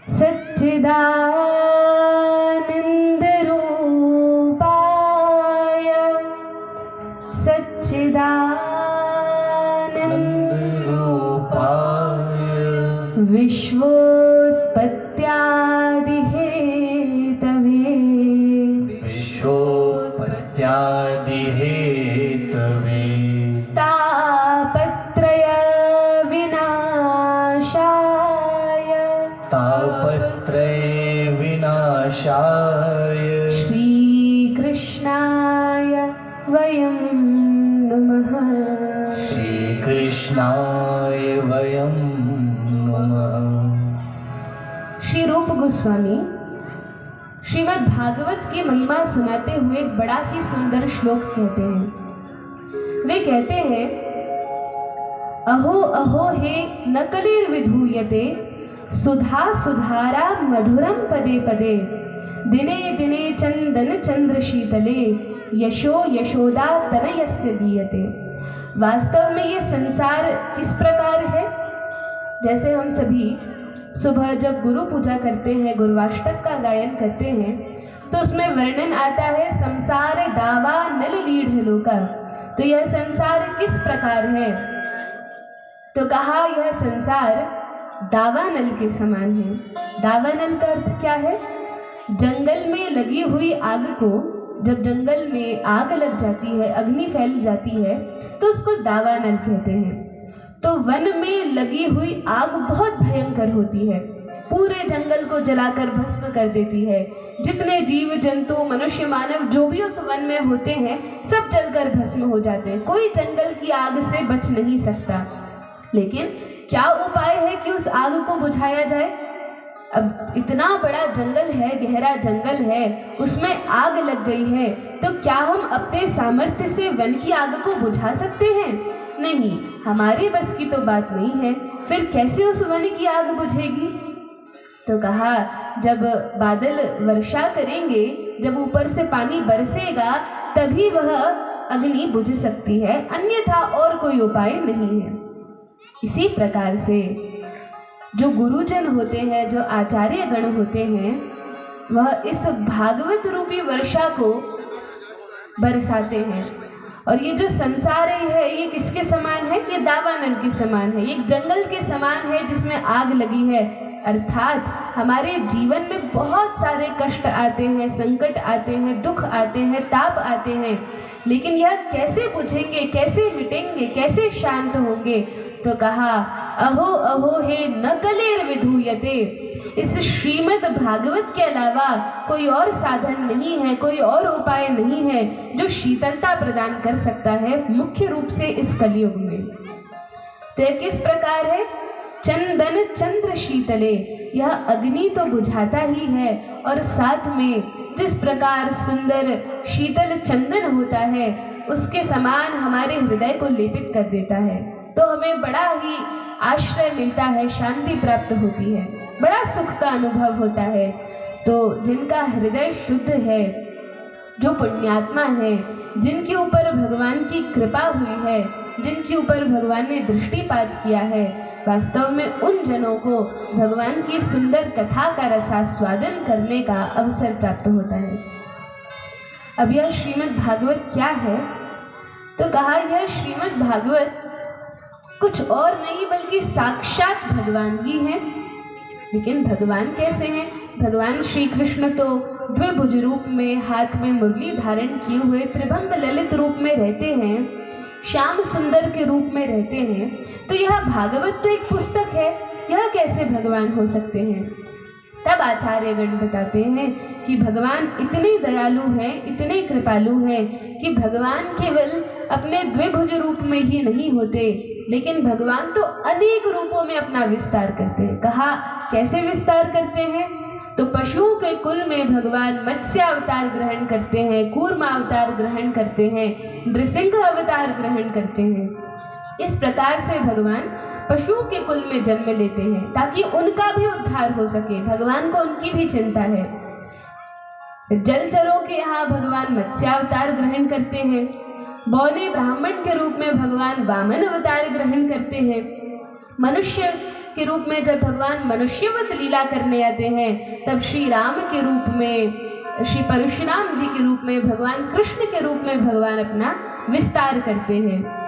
सच्चिदानन्दरूपाय सच्चिदानन्दरूपाय विश्वोत्पत्त्यादिहेतवे विश्वोत्पत्त्यादिहेतवे तापत्रय विनाशाय तापत्रय विनाशाय श्रीकृष्णाय वयं नमः। श्रीकृष्णाय वयं नमः। श्री रूप गोस्वामी श्रीमद् भागवत की महिमा सुनाते हुए एक बड़ा ही सुंदर श्लोक कहते हैं। वे कहते हैं, अहो अहो हे न कलिर्विधूयते सुधा सुधारा मधुरम पदे पदे दिने दिने चंदन चंद्र शीतले यशो यशोदा तनयस्य दीयते। वास्तव में ये संसार किस प्रकार है? जैसे हम सभी सुबह जब गुरु पूजा करते हैं, गुरुवाष्टक का गायन करते हैं, तो उसमें वर्णन आता है संसार दावा नल लीढ़ लोका। तो यह संसार किस प्रकार है? तो कहा यह संसार दावानल के समान है। दावानल का अर्थ क्या है? जंगल में लगी हुई आग को, जब जंगल में आग लग जाती है, अग्नि फैल जाती है, तो उसको दावानल कहते हैं। तो वन में लगी हुई आग बहुत भयंकर होती है, पूरे जंगल को जलाकर भस्म कर देती है। जितने जीव जंतु मनुष्य मानव जो भी उस वन में होते हैं सब जलकर भस्म हो जाते हैं। कोई जंगल की आग से बच नहीं सकता। लेकिन क्या उपाय है कि उस आग को बुझाया जाए? अब इतना बड़ा जंगल है, गहरा जंगल है, उसमें आग लग गई है, तो क्या हम अपने सामर्थ्य से वन की आग को बुझा सकते हैं? नहीं, हमारे बस की तो बात नहीं है। फिर कैसे उस वन की आग बुझेगी? तो कहा जब बादल वर्षा करेंगे, जब ऊपर से पानी बरसेगा, तभी वह अग्नि बुझ सकती है, अन्यथा और कोई उपाय नहीं है। इसी प्रकार से जो गुरुजन होते हैं, जो आचार्य गण होते हैं, वह इस भागवत रूपी वर्षा को बरसाते हैं। और ये जो संसार है ये किसके समान है? ये दावानल के समान है, ये एक जंगल के समान है जिसमें आग लगी है। अर्थात हमारे जीवन में बहुत सारे कष्ट आते हैं, संकट आते हैं, दुख आते हैं, ताप आते हैं, लेकिन यह कैसे बुझेंगे, कैसे मिटेंगे, कैसे शांत होंगे? तो कहा अहो अहो हे न कलिर्विधूयते। इस श्रीमद् भागवत के अलावा कोई और साधन नहीं है, कोई और उपाय नहीं है जो शीतलता प्रदान कर सकता है, मुख्य रूप से इस कलयुग में। तो यह किस प्रकार है? चंदन चंद्र शीतले, यह अग्नि तो बुझाता ही है और साथ में जिस प्रकार सुंदर शीतल चंदन होता है उसके समान हमारे हृदय को लेपित कर देता है। तो हमें बड़ा ही आश्रय मिलता है, शांति प्राप्त होती है, बड़ा सुख का अनुभव होता है। तो जिनका हृदय शुद्ध है, जो पुण्यात्मा है, जिनके ऊपर भगवान की कृपा हुई है, जिनके ऊपर भगवान ने दृष्टिपात किया है, वास्तव में उन जनों को भगवान की सुंदर कथा का रसास्वादन करने का अवसर प्राप्त होता है। अब यह श्रीमद् भागवत क्या है? तो कहा यह श्रीमद् भागवत कुछ और नहीं बल्कि साक्षात भगवान ही है। लेकिन भगवान कैसे हैं? भगवान श्री कृष्ण तो द्विभुज रूप में, हाथ में मुरली धारण किए हुए त्रिभंग ललित रूप में रहते हैं, श्याम सुंदर के रूप में रहते हैं। तो यह भागवत तो एक पुस्तक है, यह कैसे भगवान हो सकते हैं? तब आचार्यगण बताते हैं कि भगवान इतने दयालु हैं, इतने कृपालु हैं कि भगवान केवल अपने द्विभुज रूप में ही नहीं होते, लेकिन भगवान तो अनेक रूपों में अपना विस्तार करते हैं। कहा कैसे विस्तार करते हैं? तो पशुओं के कुल में भगवान मत्स्य अवतार ग्रहण करते हैं, कूर्म अवतार ग्रहण करते हैं, नृसिंह अवतार ग्रहण करते हैं। इस प्रकार से भगवान पशुओं के कुल में जन्म लेते हैं ताकि उनका भी उद्धार हो सके। भगवान को उनकी भी चिंता है। जलचरों के यहाँ भगवान मत्स्य अवतार ग्रहण करते हैं, बौने ब्राह्मण के रूप में भगवान वामन अवतार ग्रहण करते हैं, मनुष्य के रूप में जब भगवान मनुष्यवत लीला करने आते हैं, तब श्री राम के रूप में, श्री परशुराम जी के रूप में, भगवान कृष्ण के रूप में भगवान अपना विस्तार करते हैं।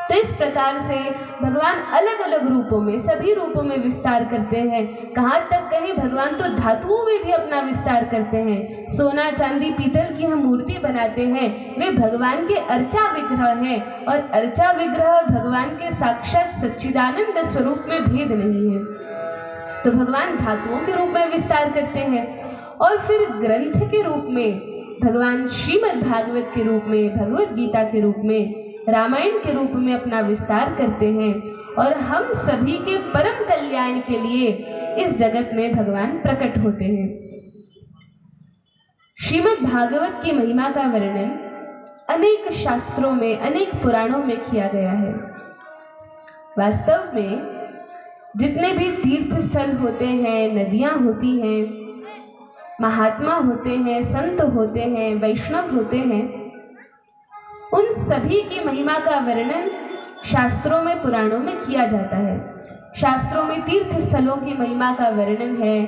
तो इस प्रकार से भगवान अलग अलग रूपों में, सभी रूपों में विस्तार करते हैं। कहाँ तक कहें, भगवान तो धातुओं में भी अपना विस्तार करते हैं। सोना चांदी पीतल की हम मूर्ति बनाते हैं, वे भगवान के अर्चा विग्रह हैं, और अर्चा विग्रह और भगवान के साक्षात सच्चिदानंद स्वरूप में भेद नहीं है। तो भगवान धातुओं के रूप में विस्तार करते हैं, और फिर ग्रंथ के रूप में भगवान श्रीमद् भागवत के रूप में, भगवत गीता के रूप में, रामायण के रूप में अपना विस्तार करते हैं, और हम सभी के परम कल्याण के लिए इस जगत में भगवान प्रकट होते हैं। श्रीमद् भागवत की महिमा का वर्णन अनेक शास्त्रों में, अनेक पुराणों में किया गया है। वास्तव में जितने भी तीर्थ स्थल होते हैं, नदियां होती हैं, महात्मा होते हैं, संत होते हैं, वैष्णव होते हैं, उन सभी की महिमा का वर्णन शास्त्रों में, पुराणों में किया जाता है। शास्त्रों में तीर्थ स्थलों की महिमा का वर्णन है,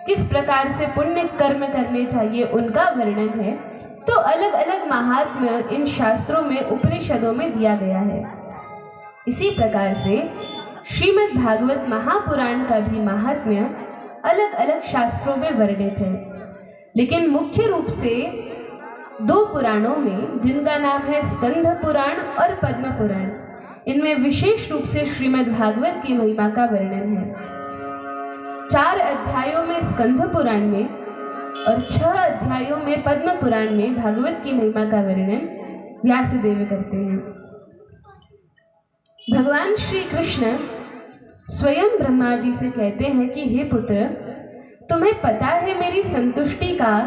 किस प्रकार से पुण्य कर्म करने चाहिए उनका वर्णन है। तो अलग अलग महात्म्य इन शास्त्रों में, उपनिषदों में दिया गया है। इसी प्रकार से श्रीमद् भागवत महापुराण का भी महात्म्य अलग अलग शास्त्रों में वर्णित है। लेकिन मुख्य रूप से दो पुराणों में, जिनका नाम है स्कंध पुराण और पद्म पुराण, इनमें विशेष रूप से श्रीमद् भागवत की महिमा का वर्णन है। 4 अध्यायों में स्कंध पुराण में और 6 अध्यायों में पद्म पुराण में भागवत की महिमा का वर्णन व्यासदेव करते हैं। भगवान श्री कृष्ण स्वयं ब्रह्मा जी से कहते हैं कि हे पुत्र, तुम्हें पता है मेरी संतुष्टि का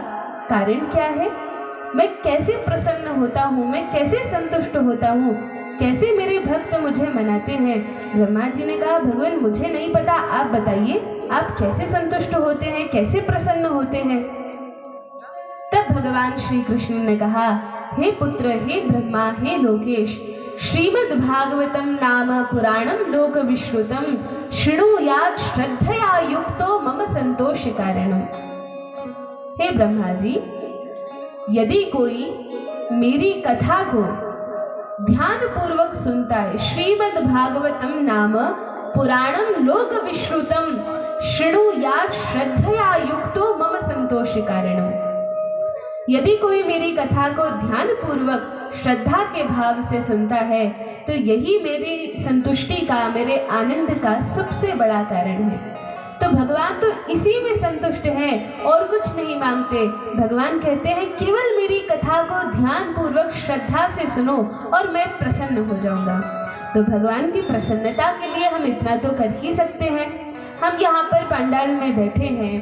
कारण क्या है? मैं कैसे प्रसन्न होता हूँ, मैं कैसे संतुष्ट होता हूँ, कैसे मेरे भक्त मुझे मनाते हैं? ब्रह्मा जी ने कहा, भगवान मुझे नहीं पता, आप बताइए, आप कैसे संतुष्ट होते हैं, कैसे प्रसन्न होते हैं? तब भगवान श्री कृष्ण ने कहा, हे पुत्र, हे ब्रह्मा, हे लोकेश, श्रीमद् भागवतम नाम पुराणम लोक विश्रुतम शृणुयात् श्रद्धया युक्तो मम संतोष कारणम। हे ब्रह्मा जी, यदि कोई मेरी कथा को ध्यान पूर्वक सुनता है, श्रीमद् भागवतम नाम पुराणम लोक विश्रुतम शृणुयात् श्रद्धया युक्तो मम संतोष कारणम, यदि कोई मेरी कथा को ध्यान पूर्वक श्रद्धा के भाव से सुनता है, तो यही मेरी संतुष्टि का, मेरे आनंद का सबसे बड़ा कारण है। तो भगवान तो इसी में संतुष्ट हैं और कुछ नहीं मांगते। भगवान कहते हैं, केवल मेरी कथा को ध्यान पूर्वक श्रद्धा से सुनो और मैं प्रसन्न हो जाऊंगा। तो भगवान की प्रसन्नता के लिए हम इतना तो कर ही सकते हैं। हम यहाँ पर पंडाल में बैठे हैं,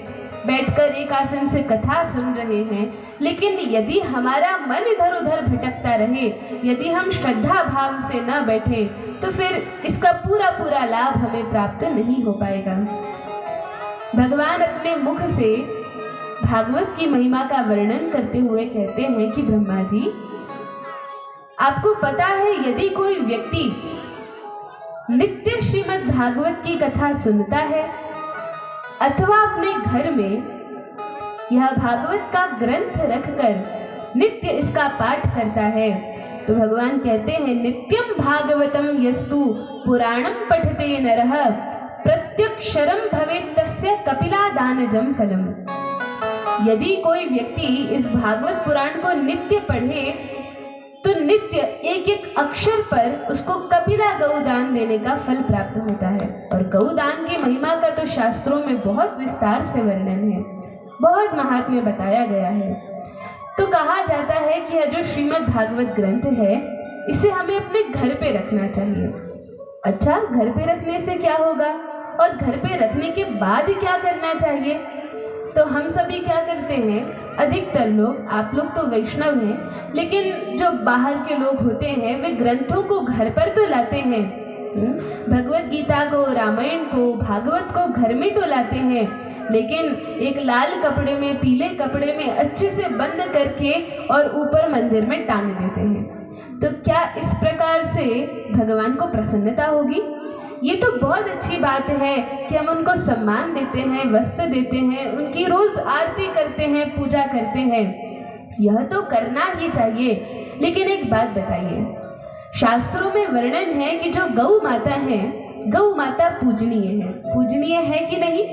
बैठकर एक आसन से कथा सुन रहे हैं, लेकिन यदि हमारा मन इधर उधर भटकता रहे, यदि हम श्रद्धा भाव से न बैठे, तो फिर इसका पूरा पूरा लाभ हमें प्राप्त नहीं हो पाएगा। भगवान अपने मुख से भागवत की महिमा का वर्णन करते हुए कहते हैं कि ब्रह्मा जी, आपको पता है, यदि कोई व्यक्ति नित्य श्रीमद् भागवत की कथा सुनता है अथवा अपने घर में यह भागवत का ग्रंथ रखकर नित्य इसका पाठ करता है, तो भगवान कहते हैं, नित्यम भागवतम यस्तु पुराणम पठते नरः प्रत्यक्षरम भवेत् तस्य कपिलादानजम फलम। यदि कोई व्यक्ति इस भागवत पुराण को नित्य पढ़े, तो नित्य एक एक अक्षर पर उसको कपिला गौदान देने का फल प्राप्त होता है। और गौदान की महिमा का तो शास्त्रों में बहुत विस्तार से वर्णन है, बहुत महात्म्य बताया गया है। तो कहा जाता है कि यह जो श्रीमद् भागवत ग्रंथ है, इसे हमें अपने घर पे रखना चाहिए। अच्छा, घर पे रखने से क्या होगा और घर पे रखने के बाद क्या करना चाहिए? तो हम सभी क्या करते हैं, अधिकतर लोग, आप लोग तो वैष्णव हैं, लेकिन जो बाहर के लोग होते हैं वे ग्रंथों को घर पर तो लाते हैं, भगवत गीता को, रामायण को, भागवत को घर में तो लाते हैं, लेकिन एक लाल कपड़े में, पीले कपड़े में अच्छे से बंद करके और ऊपर मंदिर में टांग देते हैं। तो क्या इस प्रकार से भगवान को प्रसन्नता होगी? ये तो बहुत अच्छी बात है कि हम उनको सम्मान देते हैं, वस्त्र देते हैं, उनकी रोज आरती करते हैं, पूजा करते हैं, यह तो करना ही चाहिए। लेकिन एक बात बताइए, शास्त्रों में वर्णन है कि जो गौ माता है, गौ माता पूजनीय है। पूजनीय है कि नहीं?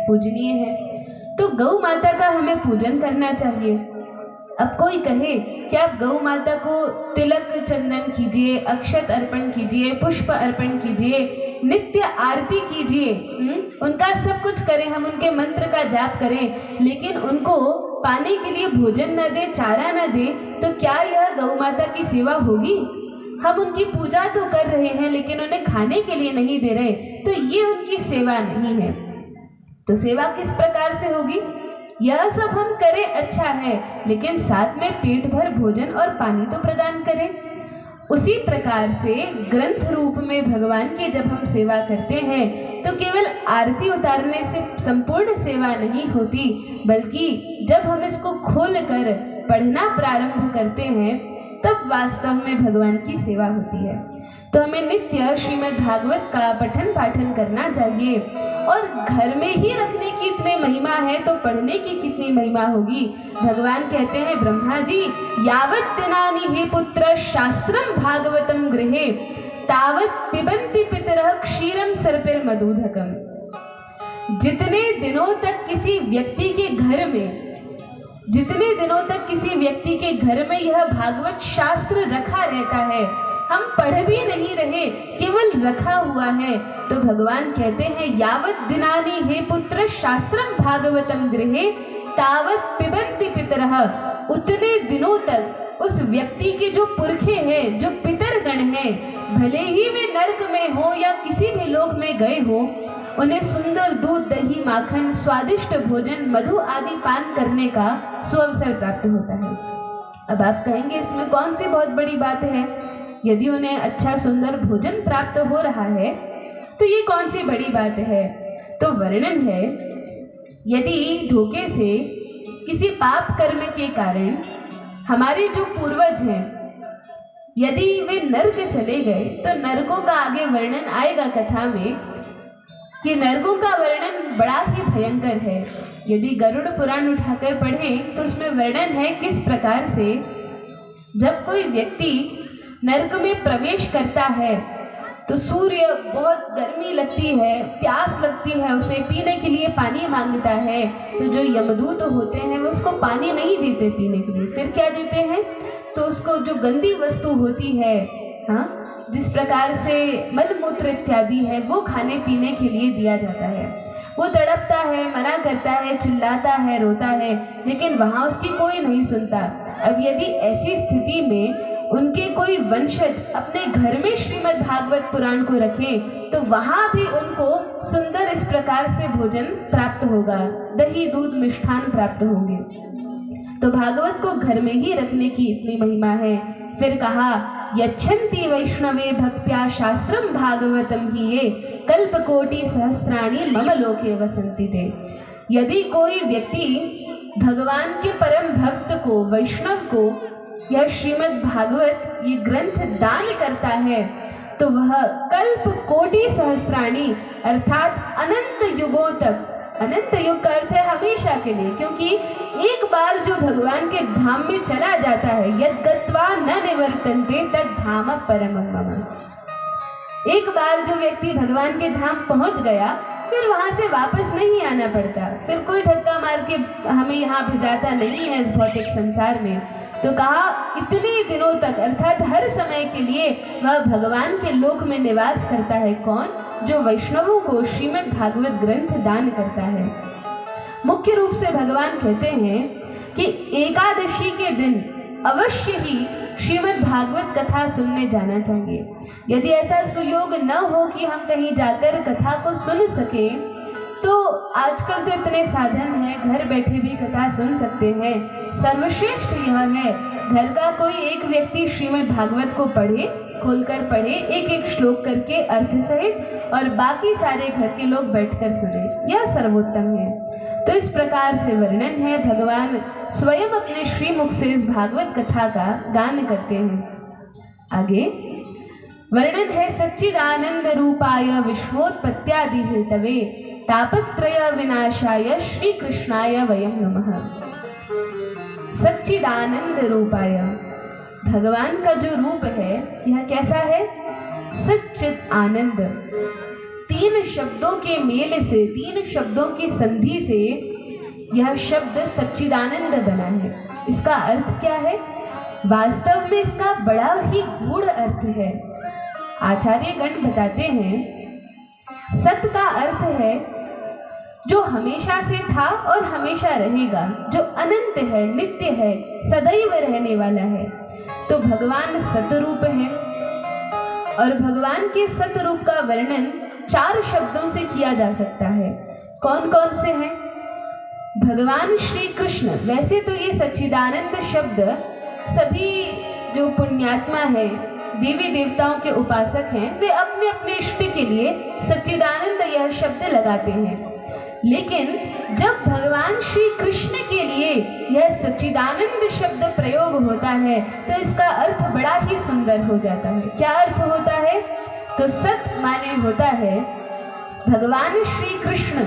पूजनीय है। तो गौ माता का हमें पूजन करना चाहिए। अब कोई कहे कि आप गौ माता को तिलक चंदन कीजिए, अक्षत अर्पण कीजिए, पुष्प अर्पण कीजिए, नित्य आरती कीजिए, उनका सब कुछ करें, हम उनके मंत्र का जाप करें, लेकिन उनको पाने के लिए भोजन न दे, चारा न दे, तो क्या यह गौ माता की सेवा होगी? हम उनकी पूजा तो कर रहे हैं लेकिन उन्हें खाने के लिए नहीं दे रहे, तो ये उनकी सेवा नहीं है। तो सेवा किस प्रकार से होगी? यह सब हम करें अच्छा है, लेकिन साथ में पेट भर भोजन और पानी तो प्रदान करें। उसी प्रकार से ग्रंथ रूप में भगवान की जब हम सेवा करते हैं तो केवल आरती उतारने से संपूर्ण सेवा नहीं होती, बल्कि जब हम इसको खोल कर पढ़ना प्रारंभ करते हैं तब वास्तव में भगवान की सेवा होती है। तो हमें नित्य श्रीमद् भागवत का पठन पाठन करना चाहिए, और घर में ही रखने की इतनी महिमा है तो पढ़ने की कितनी महिमा होगी। भगवान कहते हैं, ब्रह्मा जी, यावत् दिनानि हे पुत्र शास्त्रम भागवतम गृहे तावत् पिबन्ति पितरः क्षीरम सर्पिर्मधुधकम। जितने दिनों तक किसी व्यक्ति के घर में, जितने दिनों तक किसी व्यक्ति के घर में यह भागवत शास्त्र रखा रहता है, हम पढ़ भी नहीं रहे, केवल रखा हुआ है, तो भगवान कहते हैं, यावत् दिनानि हे पुत्र शास्त्रम भागवतम गृहे तावत् पिबन्ति पितरः। उतने दिनों तक उस व्यक्ति के जो पुरखे हैं, जो पितरगण हैं, भले ही वे नर्क में हो या किसी भी लोक में गए हो, उन्हें सुंदर दूध, दही, माखन, स्वादिष्ट भोजन, मधु आदि पान करने का सुअवसर प्राप्त होता है। अब आप कहेंगे इसमें कौन सी बहुत बड़ी बात है? यदि उन्हें अच्छा सुंदर भोजन प्राप्त हो रहा है तो ये कौन सी बड़ी बात है? तो वर्णन है, यदि धोखे से किसी पाप कर्म के कारण हमारे जो पूर्वज हैं, यदि वे नरक चले गए, तो नरकों का आगे वर्णन आएगा कथा में कि नरकों का वर्णन बड़ा ही भयंकर है। यदि गरुड़ पुराण उठाकर पढ़ें तो उसमें वर्णन है किस प्रकार से जब कोई व्यक्ति नरक में प्रवेश करता है तो सूर्य बहुत गर्मी लगती है, प्यास लगती है, उसे पीने के लिए पानी मांगता है, तो जो यमदूत होते हैं वो उसको पानी नहीं देते पीने के लिए, फिर क्या देते हैं? तो उसको जो गंदी वस्तु होती है, हाँ, जिस प्रकार से मलमूत्र इत्यादि है, वो खाने पीने के लिए दिया जाता है। वो तड़पता है, मना करता है, चिल्लाता है, रोता है, लेकिन वहाँ उसकी कोई नहीं सुनता। अब यदि ऐसी स्थिति में उनके कोई वंशज अपने घर में श्रीमद् भागवत पुराण को रखें तो वहाँ भी उनको सुंदर इस प्रकार से भोजन प्राप्त होगा, दही, दूध, मिष्ठान प्राप्त होंगे। तो भागवत को घर में ही रखने की इतनी महिमा है। फिर कहा, यच्छन्ति वैष्णवे भक्त्या शास्त्रम भागवतम ही ये कल्पकोटि सहस्राणि मम लोके वसन्ति ते। यदि कोई व्यक्ति भगवान के परम भक्त को, वैष्णव को यह श्रीमद् भागवत ये ग्रंथ दान करता है तो वह कल्प कोटि सहस्राणि अर्थात अनंत युगों तक, अनंत युग का अर्थ है हमेशा के लिए, क्योंकि एक बार जो भगवान के धाम में चला जाता है, यद गत्वा न निवर्तन्ते तद धाम परमं मम। एक बार जो व्यक्ति भगवान के धाम पहुंच गया फिर वहां से वापस नहीं आना पड़ता, फिर कोई धक्का मार के हमें यहाँ भिजाता नहीं है इस भौतिक संसार में। तो कहा, इतने दिनों तक अर्थात हर समय के लिए वह भगवान के लोक में निवास करता है। कौन? जो वैष्णवों को श्रीमद् भागवत ग्रंथ दान करता है। मुख्य रूप से भगवान कहते हैं कि एकादशी के दिन अवश्य ही श्रीमद् भागवत कथा सुनने जाना चाहिए। यदि ऐसा सुयोग न हो कि हम कहीं जाकर कथा को सुन सके, तो आजकल तो इतने साधन हैं, घर बैठे भी कथा सुन सकते हैं। सर्वश्रेष्ठ यह है, घर का कोई एक व्यक्ति श्रीमद् भागवत को पढ़े, खोलकर पढ़े, एक एक श्लोक करके अर्थ सहित, और बाकी सारे घर के लोग बैठकर सुने, यह सर्वोत्तम है। तो इस प्रकार से वर्णन है, भगवान स्वयं अपने श्रीमुख से इस भागवत कथा का गान करते हैं। आगे वर्णन है सच्चिदानंद रूपाय विश्वोत्पत्त्यादि हेतवे तापत्रय विनाशाय श्री कृष्णाय वयम नमः। सच्चिदानंद रूपाय, भगवान का जो रूप है यह कैसा है? सच्चिद आनंद। 3 शब्दों के मेल से, 3 शब्दों की संधि से यह शब्द सच्चिदानंद बना है। इसका अर्थ क्या है? वास्तव में इसका बड़ा ही गूढ़ अर्थ है। आचार्यगण बताते हैं सत का अर्थ है जो हमेशा से था और हमेशा रहेगा, जो अनंत है, नित्य है, सदैव रहने वाला है। तो भगवान सतरूप है और भगवान के सतरूप का वर्णन 4 शब्दों से किया जा सकता है। कौन कौन से हैं? भगवान श्री कृष्ण। वैसे तो ये सच्चिदानंद शब्द सभी जो पुण्यात्मा है, देवी देवताओं के उपासक हैं, वे अपने अपने इष्ट के लिए सच्चिदानंद यह शब्द लगाते हैं। लेकिन जब भगवान श्री कृष्ण के लिए यह सच्चिदानंद शब्द प्रयोग होता है तो इसका अर्थ बड़ा ही सुंदर हो जाता है। क्या अर्थ होता है? तो सत माने होता है भगवान श्री कृष्ण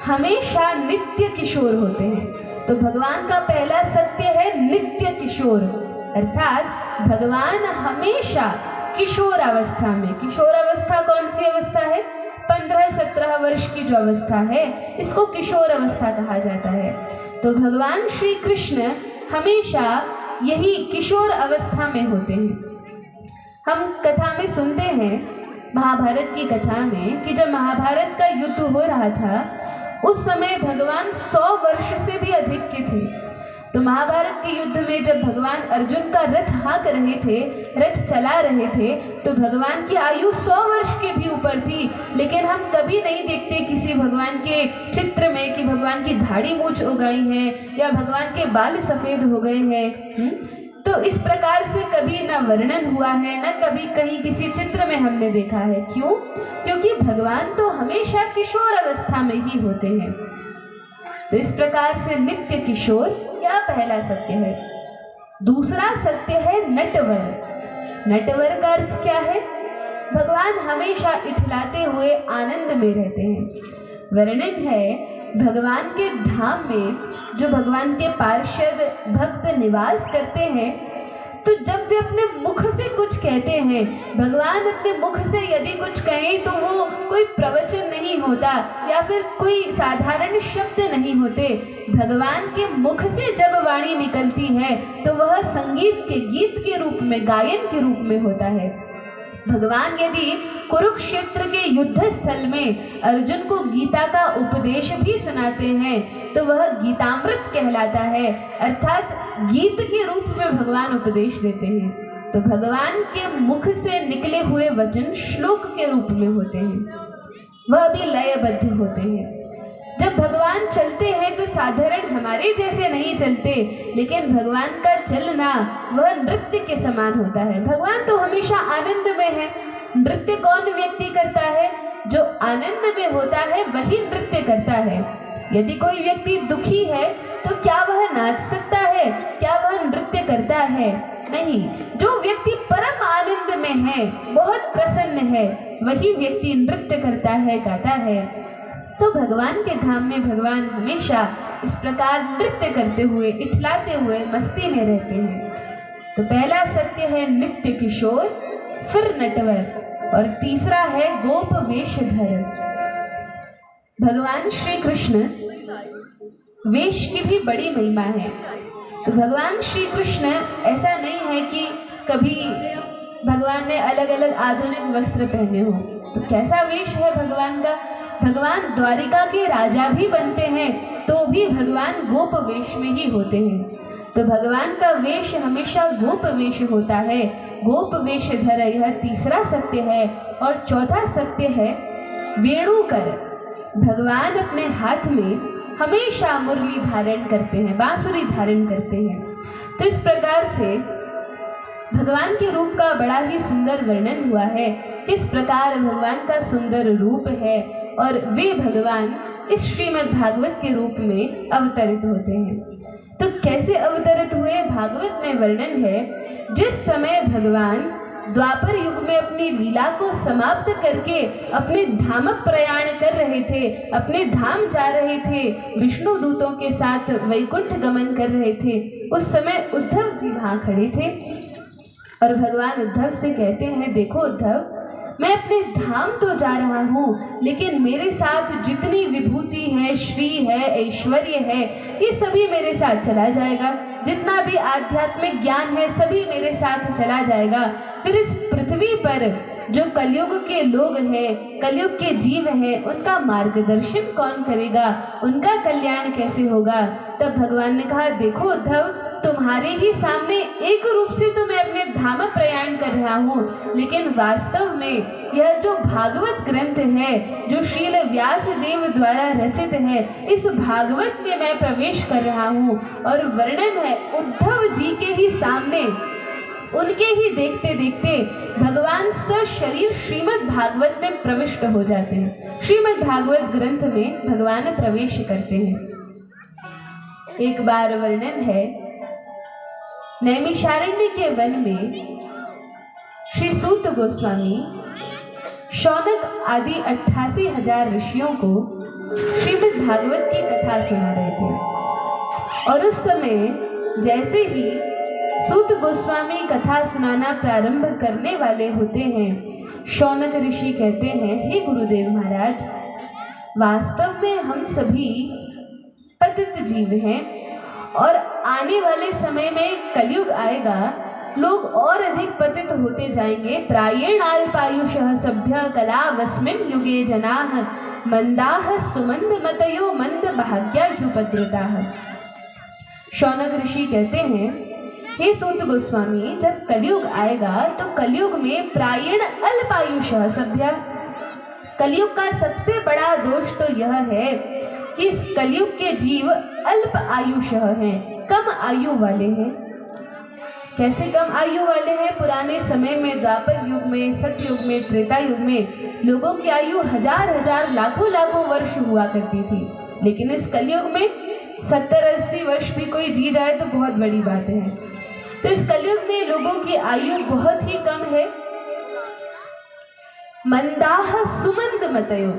हमेशा नित्य किशोर होते हैं। तो भगवान का पहला सत्य है नित्य किशोर, अर्थात भगवान हमेशा किशोर अवस्था में। किशोर अवस्था कौन सी अवस्था है? 15-17 वर्ष की जो अवस्था है इसको किशोर अवस्था कहा जाता है। तो भगवान श्री कृष्ण हमेशा यही किशोर अवस्था में होते हैं। हम कथा में सुनते हैं, महाभारत की कथा में, कि जब महाभारत का युद्ध हो रहा था उस समय भगवान 100 वर्ष से भी अधिक के थे। तो महाभारत के युद्ध में जब भगवान अर्जुन का रथ हाँक रहे थे, रथ चला रहे थे, तो भगवान की आयु 100 वर्ष के भी ऊपर थी। लेकिन हम कभी नहीं देखते किसी भगवान के चित्र में कि भगवान की दाढ़ी मूंछ हो गई है या भगवान के बाल सफ़ेद हो गए हैं। तो इस प्रकार से कभी न वर्णन हुआ है, न कभी कहीं किसी चित्र में हमने देखा है। क्यों? क्योंकि भगवान तो हमेशा किशोर अवस्था में ही होते हैं। तो इस प्रकार से नित्य किशोर, यह पहला सत्य है। दूसरा सत्य है नटवर। नटवर का अर्थ क्या है? भगवान हमेशा इठलाते हुए आनंद में रहते हैं। वर्णन है भगवान के धाम में जो भगवान के पार्षद भक्त निवास करते हैं, तो जब वे अपने मुख से कुछ कहते हैं, भगवान अपने मुख से यदि कुछ कहें तो वो कोई प्रवचन नहीं होता या फिर कोई साधारण शब्द नहीं होते। भगवान के मुख से जब वाणी निकलती है तो वह संगीत के गीत के रूप में, गायन के रूप में होता है। भगवान यदि कुरुक्षेत्र के युद्ध स्थल में अर्जुन को गीता का उपदेश भी सुनाते हैं तो वह गीतामृत कहलाता है, अर्थात गीत के रूप में भगवान उपदेश देते हैं। तो भगवान के मुख से निकले हुए वचन श्लोक के रूप में होते हैं, वह भी लयबद्ध होते हैं। जब भगवान चलते हैं तो साधारण हमारे जैसे नहीं चलते, लेकिन भगवान का चलना वह नृत्य के समान होता है। भगवान तो हमेशा आनंद में है। नृत्य कौन व्यक्ति करता है? जो आनंद में होता है वही नृत्य करता है। यदि कोई व्यक्ति दुखी है तो क्या वह नाच सकता है? क्या वह नृत्य करता है? नहीं। जो व्यक्ति परम आनंद में है, बहुत प्रसन्न है, वही व्यक्ति नृत्य करता है, गाता है। तो भगवान के धाम में भगवान हमेशा इस प्रकार नृत्य करते हुए, इठलाते हुए मस्ती में रहते हैं। तो पहला सत्य है नित्य किशोर, फिर नटवर, और तीसरा है गोप वेशधर। भगवान श्री कृष्ण वेश की भी बड़ी महिमा है। तो भगवान श्री कृष्ण ऐसा नहीं है कि कभी भगवान ने अलग अलग आधुनिक वस्त्र पहने हो। तो कैसा वेश है भगवान का? भगवान द्वारिका के राजा भी बनते हैं तो भी भगवान गोप वेश में ही होते हैं। तो भगवान का वेश हमेशा गोप वेश होता है। गोप वेशधर, यह तीसरा सत्य है। और चौथा सत्य है वेणुकर। भगवान अपने हाथ में हमेशा मुरली धारण करते हैं, बांसुरी धारण करते हैं। तो इस प्रकार से भगवान के रूप का बड़ा ही सुंदर वर्णन हुआ है, किस प्रकार भगवान का सुंदर रूप है और वे भगवान इस श्रीमद् भागवत के रूप में अवतरित होते हैं। तो कैसे अवतरित हुए? भागवत में वर्णन है जिस समय भगवान द्वापर युग में अपनी लीला को समाप्त करके अपने धाम प्रयाण कर रहे थे, अपने धाम जा रहे थे, विष्णु दूतों के साथ वैकुंठ गमन कर रहे थे, उस समय उद्धव जी वहां खड़े थे और भगवान उद्धव से कहते हैं, देखो उद्धव, मैं अपने धाम तो जा रहा हूँ, लेकिन मेरे साथ जितनी विभूति है, श्री है, ऐश्वर्य है, ये सभी मेरे साथ चला जाएगा। जितना भी आध्यात्मिक ज्ञान है सभी मेरे साथ चला जाएगा। फिर इस पृथ्वी पर जो कलयुग के लोग हैं, कलयुग के जीव हैं, उनका मार्गदर्शन कौन करेगा, उनका कल्याण कैसे होगा। तब भगवान ने कहा, देखो उद्धव, तुम्हारे ही सामने एक रूप से तो मैं अपने धाम प्रयाण कर रहा हूँ, लेकिन वास्तव में यह जो भागवत ग्रंथ है, जो श्रील व्यास देव द्वारा रचित है, इस भागवत में मैं प्रवेश कर रहा हूँ। और वर्णन है उद्धव जी के ही सामने, उनके ही देखते देखते भगवान सशरीर श्रीमद् भागवत में प्रविष्ट हो जाते हैं, श्रीमद् भागवत ग्रंथ में भगवान प्रवेश करते हैं। एक बार वर्णन है, नैमिषारण्य के वन में श्री सूत गोस्वामी शौनक आदि 88,000 ऋषियों को श्रीमद् भागवत की कथा सुना रहे थे। और उस समय जैसे ही सूत गोस्वामी कथा सुनाना प्रारंभ करने वाले होते हैं, शौनक ऋषि कहते हैं, हे गुरुदेव महाराज, वास्तव में हम सभी पतित जीव हैं और आने वाले समय में कलयुग आएगा, लोग और अधिक पतित होते जाएंगे। प्रायेण अल्पायुषः सभ्य कलावस्मिन् युगे जनाः मंदाः सुमंद मतयो मंद भाग्यायुपद्रुताः। शौनक ऋषि कहते हैं, हे सूत गोस्वामी, जब कलयुग आएगा तो कलयुग में प्रायेण अल्पायुषः सभ्य, कलयुग का सबसे बड़ा दोष तो यह है कि इस कलयुग के जीव अल्प आयुषः हैं, कम आयु वाले हैं। कैसे कम आयु वाले हैं? पुराने समय में, द्वापर युग में, सतयुग में, त्रेता युग में लोगों की आयु हजार लाखों वर्ष हुआ करती थी, लेकिन इस कलयुग में 70-80 वर्ष भी कोई जी जाए तो बहुत बड़ी बात है। तो इस कलयुग में लोगों की आयु बहुत ही कम है। मंदाह सुमंद मतयो,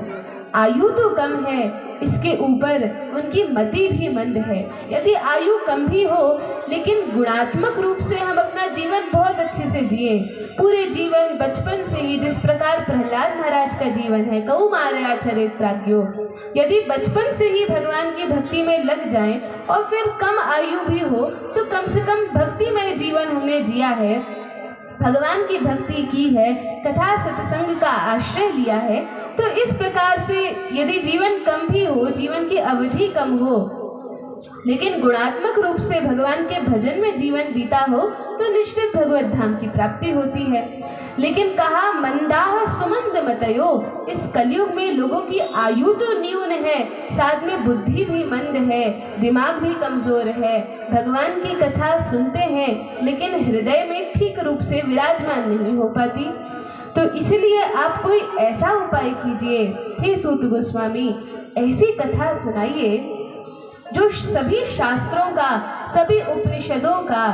आयु तो कम है, इसके ऊपर उनकी मति भी मंद है। यदि आयु कम भी हो लेकिन गुणात्मक रूप से हम अपना जीवन बहुत अच्छे से जिए, पूरे जीवन बचपन से ही, जिस प्रकार प्रहलाद महाराज का जीवन है, कौमार्याचरित प्राज्ञो, यदि बचपन से ही भगवान की भक्ति में लग जाएं और फिर कम आयु भी हो तो कम से कम भक्तिमय जीवन हमने जिया है, भगवान की भक्ति की है, कथा सत्संग का आश्रय लिया है, तो इस प्रकार से यदि जीवन कम भी हो, जीवन की अवधि कम हो, लेकिन गुणात्मक रूप से भगवान के भजन में जीवन बीता हो तो निश्चित भगवत धाम की प्राप्ति होती है। लेकिन कहा मंदाह सुमंद मतयो, इस कलयुग में लोगों की आयु तो न्यून है, साथ में बुद्धि भी मंद है, दिमाग भी कमजोर है, भगवान की कथा सुनते हैं लेकिन हृदय में ठीक रूप से विराजमान नहीं हो पाती। तो इसलिए आप कोई ऐसा उपाय कीजिए, हे सूत गोस्वामी, ऐसी कथा सुनाइए जो सभी शास्त्रों का, सभी उपनिषदों का,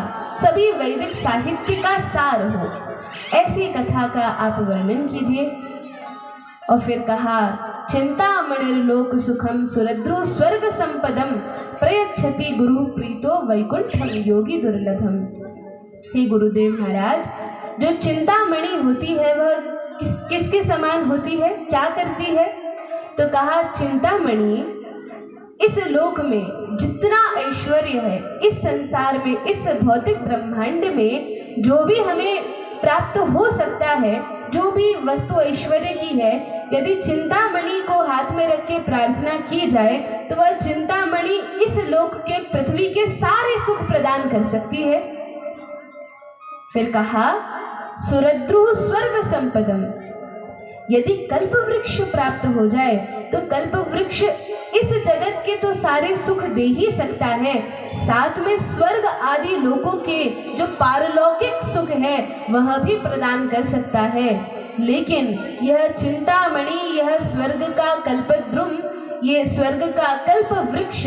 सभी वैदिक साहित्य का सार हो। ऐसी कथा का आप वर्णन कीजिए। और फिर कहा, चिंतामणिर्लोक सुखम सुरद्रो स्वर्ग संपदम प्रयच्छति गुरु प्रीतो वैकुंठम योगी दुर्लभम। हे गुरुदेव महाराज, जो चिंतामणि होती है वह किसके समान होती है, क्या करती है? तो कहा, चिंतामणि इस लोक में जितना ऐश्वर्य है, इस संसार में, इस भौतिक ब्रह्मांड में जो भी हमें प्राप्त हो सकता है, जो भी वस्तु ऐश्वर्य की है, यदि चिंतामणि को हाथ में रख के प्रार्थना की जाए तो वह चिंतामणि इस लोक के, पृथ्वी के सारे सुख प्रदान कर सकती है। फिर कहा, सुरद्रु स्वर्ग संपदम, यदि कल्प वृक्ष प्राप्त हो जाए तो कल्प वृक्ष इस जगत के तो सारे सुख दे ही सकता है, साथ में स्वर्ग आदि लोकों के जो पारलौकिक सुख है वह भी प्रदान कर सकता है। लेकिन यह चिंतामणि, यह स्वर्ग का कल्पद्रुम, ये स्वर्ग का कल्प वृक्ष,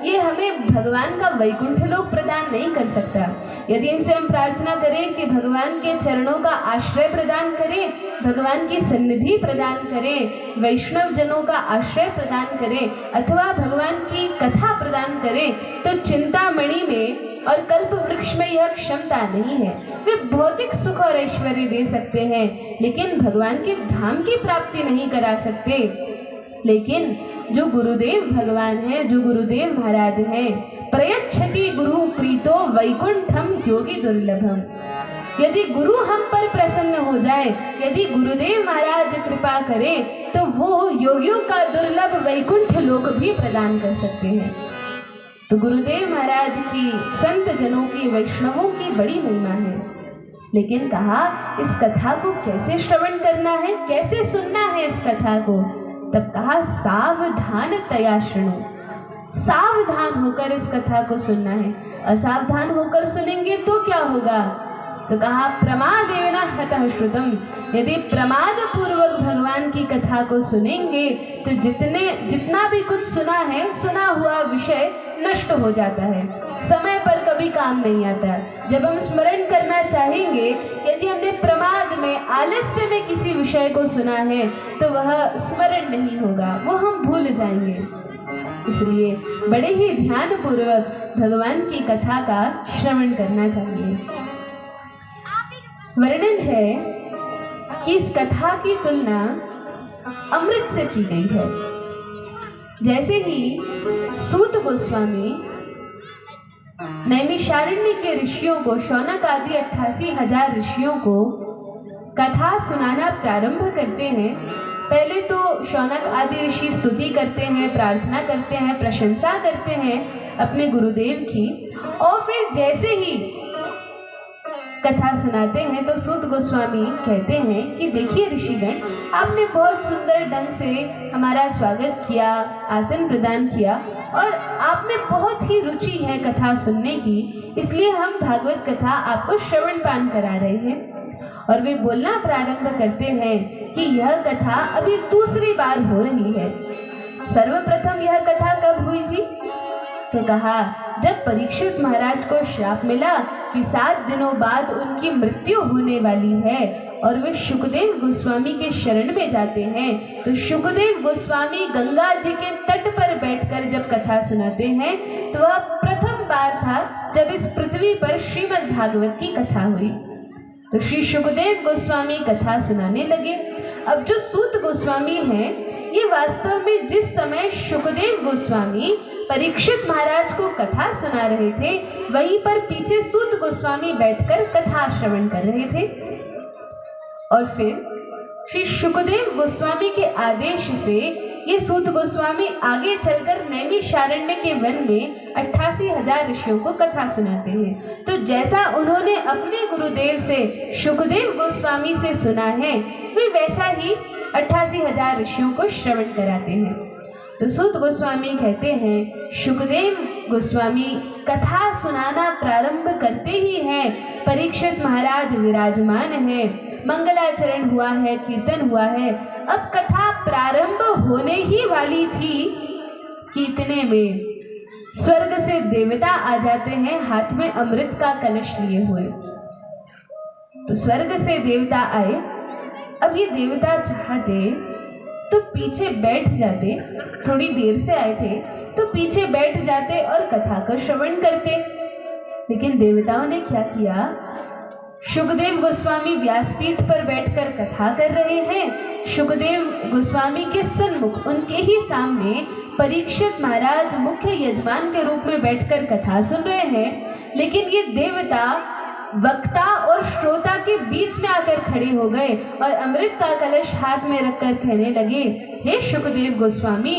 ये हमें भगवान का वैकुंठ लोक प्रदान नहीं कर सकता। यदि इनसे हम प्रार्थना करें कि भगवान के चरणों का आश्रय प्रदान करें, भगवान की सन्निधि प्रदान करें, वैष्णव जनों का आश्रय प्रदान करें अथवा भगवान की कथा प्रदान करें, तो चिंतामणि में और कल्प वृक्ष में यह क्षमता नहीं है। वे भौतिक सुख और ऐश्वर्य दे सकते हैं, लेकिन भगवान के धाम की प्राप्ति नहीं करा सकते। लेकिन जो गुरुदेव भगवान हैं, जो गुरुदेव महाराज हैं, प्रयच्छति गुरु प्रीतो वैकुंठम योगी दुर्लभम। यदि गुरु हम पर प्रसन्न हो जाए, यदि गुरुदेव महाराज कृपा करें, तो वो योगियों का दुर्लभ वैकुंठ लोक भी प्रदान कर सकते हैं। तो गुरुदेव महाराज की, संत जनों की, वैष्णवों की बड़ी महिमा है। लेकिन कहा इस कथा को कैसे श्रवण करना है, कैसे सुनना है इस कथा को। तब कहा सावधान तया शृणु, सावधान होकर इस कथा को सुनना है। असावधान होकर सुनेंगे तो क्या होगा? तो कहा प्रमादेन हतः श्रुतम। यदि प्रमाद पूर्वक भगवान की कथा को सुनेंगे तो जितना भी कुछ सुना है, सुना हुआ विषय नष्ट हो जाता है, समय पर कभी काम नहीं आता। जब हम स्मरण करना चाहेंगे, यदि हमने प्रमाद में, आलस्य में किसी विषय को सुना है तो वह स्मरण नहीं होगा, वो हम भूल जाएंगे। इसलिए बड़े ही ध्यान पूर्वक भगवान की कथा का श्रवण करना चाहिए। वर्णन है कि इस कथा की तुलना अमृत से की गई है। जैसे ही सूत गोस्वामी नैमिषारण्य के ऋषियों को, शौनक आदि 88,000 ऋषियों को कथा सुनाना प्रारंभ करते हैं, पहले तो शौनक आदि ऋषि स्तुति करते हैं, प्रार्थना करते हैं, प्रशंसा करते हैं अपने गुरुदेव की, और फिर जैसे ही कथा सुनाते हैं तो सूत गोस्वामी कहते हैं कि देखिए ऋषिगण, आपने बहुत सुंदर ढंग से हमारा स्वागत किया, आसन प्रदान किया, और आप में बहुत ही रुचि है कथा सुनने की, इसलिए हम भागवत कथा आपको श्रवण पान करा रहे हैं। और वे बोलना प्रारंभ करते हैं कि यह कथा अभी दूसरी बार हो रही है। सर्वप्रथम यह कथा कब हुई थी? तो कहा जब परीक्षित महाराज को श्राप मिला कि 7 दिनों बाद उनकी मृत्यु होने वाली है, और वे शुकदेव गोस्वामी के शरण में जाते हैं, तो शुकदेव गोस्वामी गंगा जी के तट पर बैठकर जब कथा सुनाते हैं, तो वह प्रथम बार था जब इस पृथ्वी पर श्रीमद् भागवत की कथा हुई। तो श्री शुकदेव गोस्वामी कथा सुनाने लगे। अब जो सूत गोस्वामी हैं, ये वास्तव में जिस समय शुकदेव गोस्वामी परीक्षित महाराज को कथा सुना रहे थे, वहीं पर पीछे सूत गोस्वामी बैठकर कथा श्रवण कर रहे थे। और फिर श्री शुकदेव गोस्वामी के आदेश से ये सूत गोस्वामी आगे चलकर नैमिषारण्य के वन में 88,000 ऋषियों को कथा सुनाते हैं। तो जैसा उन्होंने अपने गुरुदेव से, शुकदेव गोस्वामी से सुना है, वे वैसा ही 88,000 ऋषियों को श्रवण कराते हैं। तो सूत गोस्वामी कहते हैं, शुकदेव गोस्वामी कथा सुनाना प्रारंभ करते ही हैं, परीक्षित महाराज विराजमान है, मंगलाचरण हुआ है, कीर्तन हुआ है। अब कथा प्रारंभ होने ही वाली थी कि इतने में स्वर्ग से देवता आ जाते हैं, हाथ में अमृत का कलश लिए हुए। तो स्वर्ग से देवता आए। अब ये देवता चाहते तो पीछे बैठ जाते, थोड़ी देर से आए थे तो पीछे बैठ जाते और कथा का श्रवण करते। लेकिन देवताओं ने क्या किया? शुकदेव गोस्वामी व्यासपीठ पर बैठकर कथा कर रहे हैं, शुकदेव गोस्वामी के सन्मुख, उनके ही सामने परीक्षित महाराज मुख्य यजमान के रूप में बैठकर कथा सुन रहे हैं। लेकिन ये देवता वक्ता और श्रोता के बीच में आकर खड़े हो गए और अमृत का कलश हाथ में रखकर कहने लगे, हे शुकदेव गोस्वामी,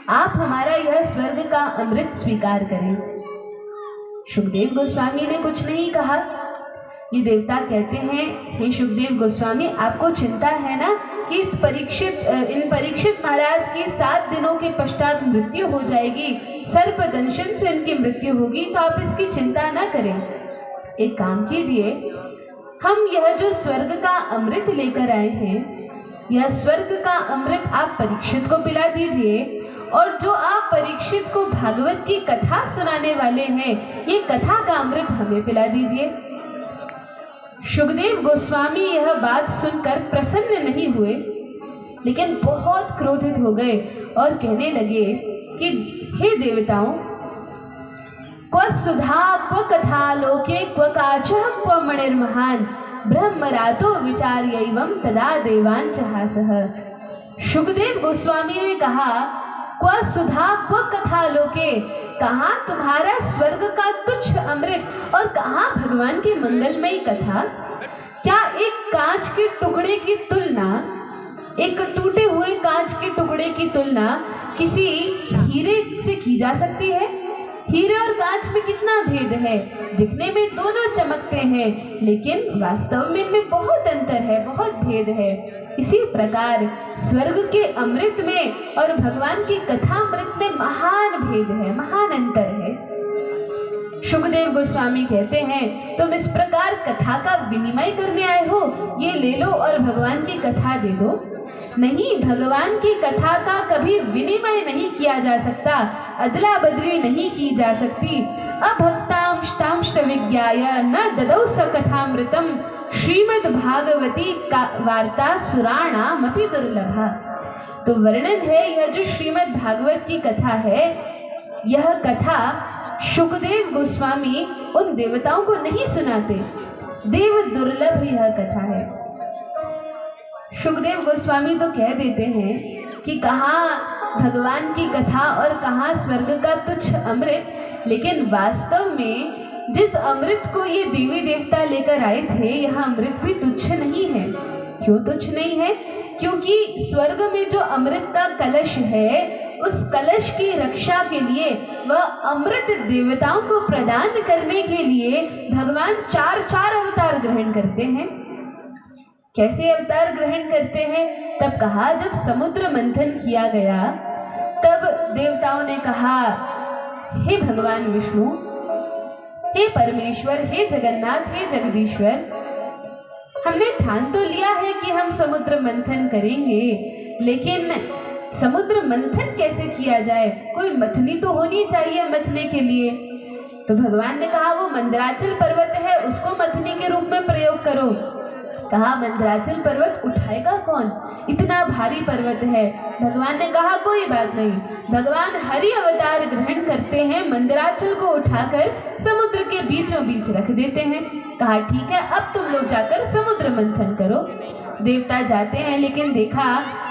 आप हमारा यह स्वर्ग का अमृत स्वीकार करें। शुकदेव गोस्वामी ने कुछ नहीं कहा। ये देवता कहते हैं, हे शुकदेव गोस्वामी, आपको चिंता है ना कि इन परीक्षित महाराज की 7 दिनों के पश्चात मृत्यु हो जाएगी, सर्प दंशन से इनकी मृत्यु होगी, तो आप इसकी चिंता ना करें। एक काम कीजिए, हम यह जो स्वर्ग का अमृत लेकर आए हैं, यह स्वर्ग का अमृत आप परीक्षित को पिला दीजिए, और जो आप परीक्षित को भागवत की कथा सुनाने वाले हैं, ये कथा का अमृत हमें पिला दीजिए। सुखदेव गोस्वामी यह बात सुनकर प्रसन्न नहीं हुए, लेकिन बहुत क्रोधित हो गए और कहने लगे कि हे देवताओं, क्व सुधा क्व कथा लोके क्व काचः क्व मणिर्महान ब्रह्मरातो विचार्यैवं तदा देवान् चहासः। सुखदेव गोस्वामी ने कहा, क्व सुधा क्व कथा लोके, कहाँ तुम्हारा स्वर्ग का तुच्छ अमृत और कहाँ भगवान की मंगलमयी कथा। क्या एक कांच के टुकड़े की तुलना, एक टूटे हुए कांच के टुकड़े की तुलना किसी हीरे से की जा सकती है? हीरे और कांच में कितना भेद है। दिखने में दोनों चमकते हैं, लेकिन वास्तव में इनमें बहुत अंतर है, बहुत भेद है। इसी प्रकार स्वर्ग के अमृत में और भगवान की कथा अमृत में महान भेद है, महान अंतर है। सुखदेव गोस्वामी कहते हैं, तुम इस प्रकार कथा का विनिमय करने आए हो, ये ले लो और भगवान की कथा दे दो। नहीं, भगवान की कथा का कभी विनिमय नहीं किया जा सकता, अदला बदली नहीं की जा सकती। अभक्तांश विज्ञाय न ददौ स कथामृतम श्रीमद् भागवती का वार्ता सुराणाम अपि दुर्लभा। तो वर्णन है, यह जो श्रीमद् भागवत की कथा है, यह कथा सुखदेव गोस्वामी उन देवताओं को नहीं सुनाते, देव दुर्लभ यह कथा है। सुखदेव गोस्वामी तो कह देते हैं कि कहाँ भगवान की कथा और कहाँ स्वर्ग का तुच्छ अमृत, लेकिन वास्तव में जिस अमृत को ये देवी देवता लेकर आए थे, यह अमृत भी तुच्छ नहीं है। क्यों तुच्छ नहीं है? क्योंकि स्वर्ग में जो अमृत का कलश है, उस कलश की रक्षा के लिए, वह अमृत देवताओं को प्रदान करने के लिए भगवान 4 अवतार ग्रहण करते हैं। कैसे अवतार ग्रहण करते हैं? तब कहा, जब समुद्र मंथन किया गया, तब देवताओं ने कहा, हे भगवान विष्णु, हे परमेश्वर, हे जगन्नाथ, हे जगदीश्वर, हमने ठान तो लिया है कि हम समुद्र मंथन करेंगे, लेकिन समुद्र मंथन कैसे किया जाए? कोई मथनी तो होनी चाहिए मथने के लिए। तो भगवान ने कहा, वो मंदराचल पर्वत है, उसको मथनी के रूप में प्रयोग करो। कहा, मंदराचल पर्वत उठाएगा कौन? इतना भारी पर्वत है। भगवान ने कहा, कोई बात नहीं। भगवान हरि अवतार ग्रहण करते हैं, मंदराचल को उठाकर समुद्र के बीचों बीच रख देते हैं। कहा, ठीक है, अब तुम लोग जाकर समुद्र मंथन करो। देवता जाते हैं, लेकिन देखा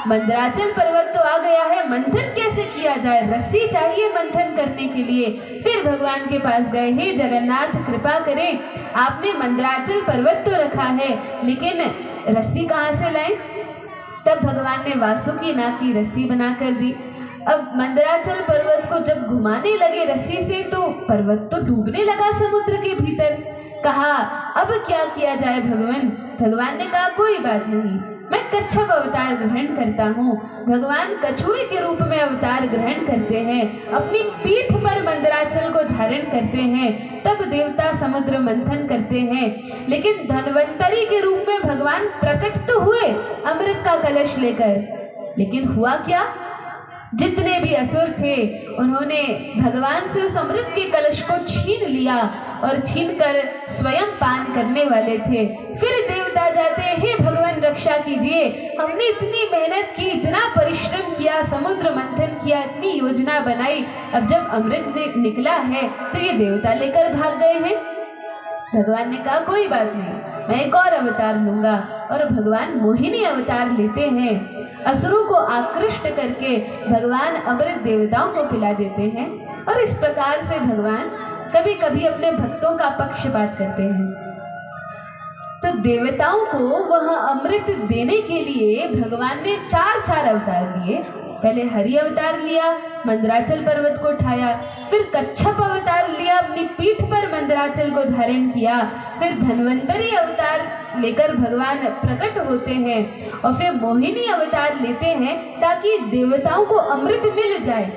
मंदराचल पर्वत तो आ गया है, मंथन कैसे किया जाए? रस्सी चाहिए मंथन करने के लिए। फिर भगवान के पास गए, हे जगन्नाथ, कृपा करें, आपने मंदराचल पर्वत तो रखा है, लेकिन रस्सी कहाँ से लाएं? तब भगवान ने वासुकी नाग की रस्सी बना कर दी। अब मंदराचल पर्वत को जब घुमाने लगे रस्सी से, तो पर्वत तो डूबने लगा समुद्र के भीतर। कहा, अब क्या किया जाए भगवान? भगवान ने कहा, कोई बात नहीं, मैं कच्छप अवतार ग्रहण करता हूँ। भगवान कछुए के रूप में अवतार ग्रहण करते हैं, अपनी पीठ पर मंदराचल को धारण करते हैं, तब देवता समुद्र मंथन करते हैं। लेकिन धन्वंतरी के रूप में भगवान प्रकट तो हुए अमृत का कलश लेकर, लेकिन हुआ क्या? जितने भी असुर थे, उन्होंने भगवान से उस अमृत के कलश को छीन लिया और छीनकर स्वयं पान करने वाले थे। फिर देवता जाते, हे भगवान रक्षा कीजिए, हमने इतनी मेहनत की, इतना परिश्रम किया, समुद्र मंथन किया, इतनी योजना बनाई, अब जब अमृत निकला है तो ये देवता लेकर भाग गए हैं। भगवान ने कहा, कोई बात नहीं, मैं एक और अवतार लूंगा। और भगवान मोहिनी अवतार लेते हैं। असुरों को आकृष्ट करके भगवान अमृत देवताओं को पिला देते हैं, और इस प्रकार से भगवान कभी कभी अपने भक्तों का पक्षपात करते हैं। तो देवताओं को वह अमृत देने के लिए भगवान ने 4 अवतार लिए। पहले हरि अवतार लिया, मंदराचल पर्वत को उठाया, फिर कच्छप अवतार लिया, अपनी पीठ पर मंदराचल को धारण किया, फिर धन्वंतरी अवतार लेकर भगवान प्रकट होते हैं, और फिर मोहिनी अवतार लेते हैं ताकि देवताओं को अमृत मिल जाए।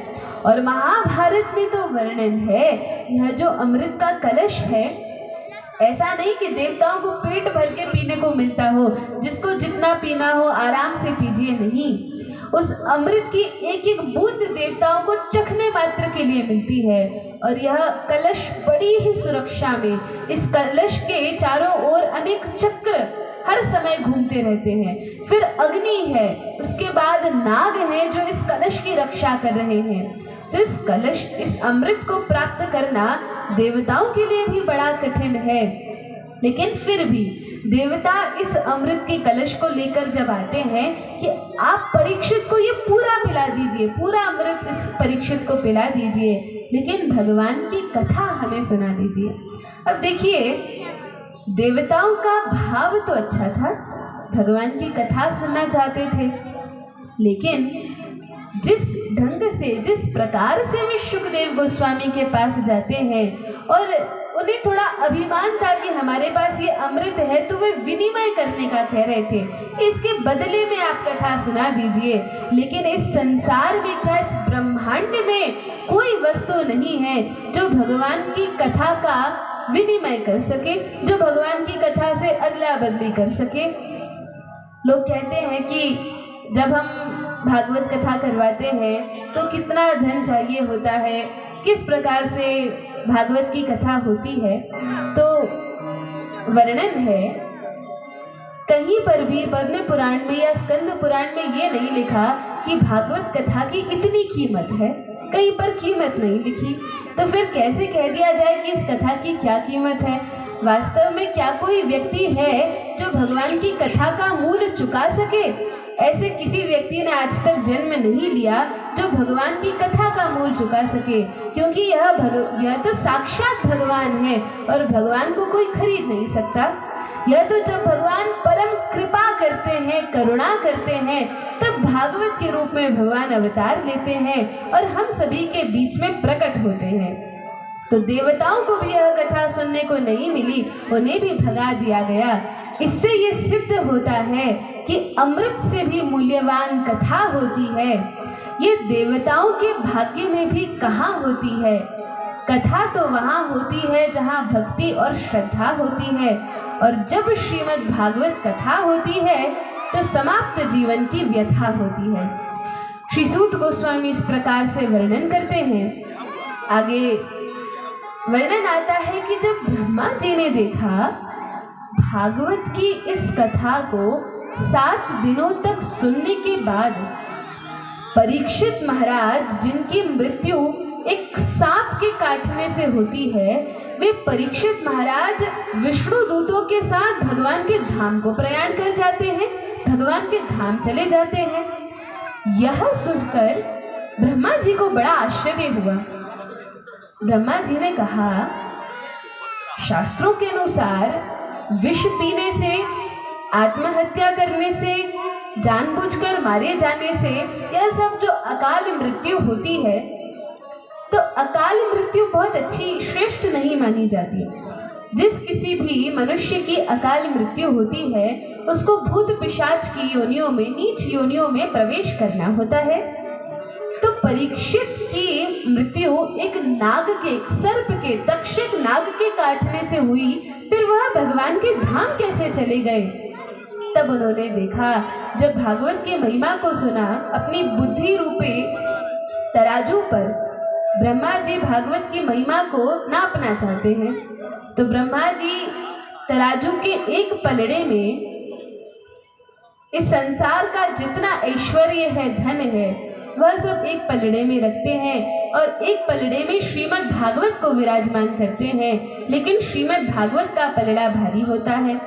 और महाभारत में तो वर्णन है, यह जो अमृत का कलश है, ऐसा नहीं कि देवताओं को पेट भर के पीने को मिलता हो, जिसको जितना पीना हो आराम से पीजिए, नहीं। उस अमृत की एक एक बूंद देवताओं को चखने मात्र के लिए मिलती है। और यह कलश बड़ी ही सुरक्षा में, इस कलश के चारों ओर अनेक चक्र हर समय घूमते रहते हैं। फिर अग्नि है, उसके बाद नाग हैं जो इस कलश की रक्षा कर रहे हैं। तो इस कलश, इस अमृत को प्राप्त करना देवताओं के लिए भी बड़ा कठिन है, लेकिन फिर भी देवता इस अमृत के कलश को लेकर जब आते हैं कि आप परीक्षित को ये पूरा पिला दीजिए, पूरा अमृत इस परीक्षित को पिला दीजिए, लेकिन भगवान की कथा हमें सुना दीजिए। अब देखिए, देवताओं का भाव तो अच्छा था, भगवान की कथा सुनना चाहते थे, लेकिन जिस ढंग से, जिस प्रकार से वे शुकदेव गोस्वामी के पास जाते हैं और उन्हें थोड़ा अभिमान था कि हमारे पास ये अमृत है, तो वे विनिमय करने का कह रहे थे कि इसके बदले में आप कथा सुना दीजिए। लेकिन इस संसार में, क्या इस ब्रह्मांड में कोई वस्तु नहीं है जो भगवान की कथा का विनिमय कर सके, जो भगवान की कथा से अदला बदली कर सके। लोग कहते हैं कि जब हम भागवत कथा करवाते हैं तो कितना धन चाहिए होता है, किस प्रकार से भागवत की कथा होती है। तो वर्णन है, कहीं पर भी पद्म पुराण में या स्कंद पुराण में ये नहीं लिखा कि भागवत कथा की इतनी कीमत है, कहीं पर कीमत नहीं लिखी। तो फिर कैसे कह दिया जाए कि इस कथा की क्या कीमत है? वास्तव में क्या कोई व्यक्ति है जो भगवान की कथा का मूल्य चुका सके? ऐसे किसी व्यक्ति ने आज तक जन्म नहीं लिया जो भगवान की कथा का मूल्य चुका सके, क्योंकि यह तो साक्षात भगवान है और भगवान को कोई खरीद नहीं सकता। यह तो जब भगवान परम कृपा करते हैं, करुणा करते हैं, तब भागवत के रूप में भगवान अवतार लेते हैं और हम सभी के बीच में प्रकट होते हैं। तो देवताओं को भी यह कथा सुनने को नहीं मिली, उन्हें भी भगा दिया गया। इससे ये सिद्ध होता है कि अमृत से भी मूल्यवान कथा होती है। ये देवताओं के भाग्य में भी कहाँ होती है? कथा तो वहाँ होती है जहाँ भक्ति और श्रद्धा होती है, और जब श्रीमद् भागवत कथा होती है तो समाप्त जीवन की व्यथा होती है। श्री सूत गोस्वामी इस प्रकार से वर्णन करते हैं। आगे वर्णन आता है कि जब ब्रह्मा जी ने देखा भागवत की इस कथा को 7 दिनों तक सुनने के बाद, परीक्षित महाराज जिनकी मृत्यु एक सांप के काटने से होती है, वे परीक्षित महाराज विष्णु दूतों के साथ भगवान के धाम को प्रयाण कर जाते हैं, भगवान के धाम चले जाते हैं। यह सुनकर ब्रह्मा जी को बड़ा आश्चर्य हुआ। ब्रह्मा जी ने कहा, शास्त्रों के अनुसार विष पीने से, आत्महत्या करने से, जानबूझकर मारे जाने से, यह सब जो अकाल मृत्यु होती है, तो अकाल मृत्यु बहुत अच्छी, श्रेष्ठ नहीं मानी जाती। जिस किसी भी मनुष्य की अकाल मृत्यु होती है उसको भूत पिशाच की योनियों में, नीच योनियों में प्रवेश करना होता है। तो परीक्षित की मृत्यु एक नाग के, सर्प के, तक्षक नाग के काटने से हुई, फिर वह भगवान के धाम कैसे चले गए? तब उन्होंने देखा, जब भागवत की महिमा को सुना, अपनी बुद्धि रूपी तराजू पर ब्रह्मा जी भागवत की महिमा को नापना चाहते हैं। तो ब्रह्मा जी तराजू के एक पलड़े में इस संसार का जितना ऐश्वर्य है, धन है, वह सब एक पलड़े में रखते हैं और एक पलड़े में श्रीमद् भागवत को विराजमान करते हैं। लेकिन श्रीमद् भागवत का पलड़ा भारी होता है।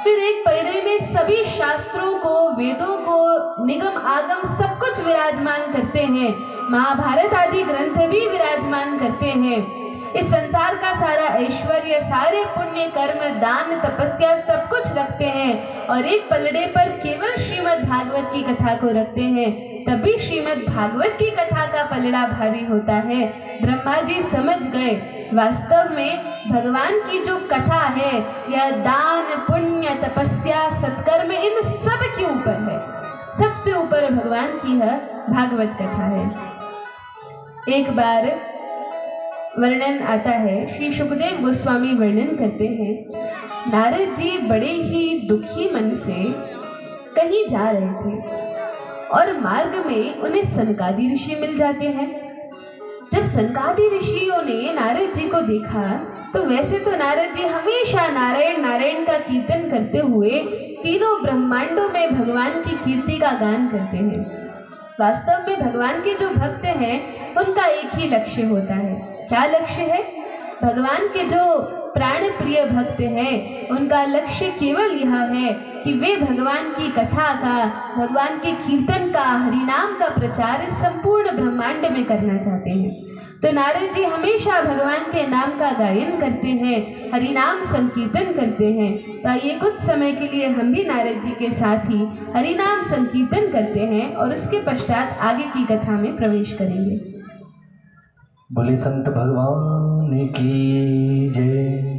फिर एक पलड़े में सभी शास्त्रों को, वेदों को, निगम आगम सब कुछ विराजमान करते हैं, महाभारत आदि ग्रंथ भी विराजमान करते हैं। इस संसार का सारा ऐश्वर्य, सारे पुण्य कर्म, दान, तपस्या सब कुछ रखते हैं और एक पलड़े पर केवल श्रीमद् भागवत की कथा को रखते हैं। तभी श्रीमद् भागवत की कथा का पलड़ा भारी होता है। ब्रह्मा जी समझ गए, वास्तव में भगवान की जो कथा है यह दान, पुण्य, तपस्या, सत्कर्म, इन सब के ऊपर है। सबसे ऊपर भगवान की यह भागवत कथा है। एक बार वर्णन आता है, श्री शुकदेव गोस्वामी वर्णन करते हैं, नारद जी बड़े ही दुखी मन से कहीं जा रहे थे। और मार्ग में उन्हें सनकादि ऋषि मिल जाते हैं। जब सनकादि ऋषियों ने नारद जी को देखा तो वैसे तो नारद जी हमेशा नारायण नारायण का कीर्तन करते हुए तीनों ब्रह्मांडों में भगवान की कीर्ति का गान करते हैं। वास्तव में भगवान के जो भक्त हैं उनका एक ही लक्ष्य होता है। क्या लक्ष्य है? भगवान के जो प्राण प्रिय भक्त हैं उनका लक्ष्य केवल यह है कि वे भगवान की कथा का, भगवान के कीर्तन का, हरिनाम का प्रचार इस संपूर्ण ब्रह्मांड में करना चाहते हैं। तो नारद जी हमेशा भगवान के नाम का गायन करते हैं, हरिनाम संकीर्तन करते हैं। तो आइए कुछ समय के लिए हम भी नारद जी के साथ ही हरिनाम संकीर्तन करते हैं और उसके पश्चात आगे की कथा में प्रवेश करेंगे। बोले संत भगवान की जय।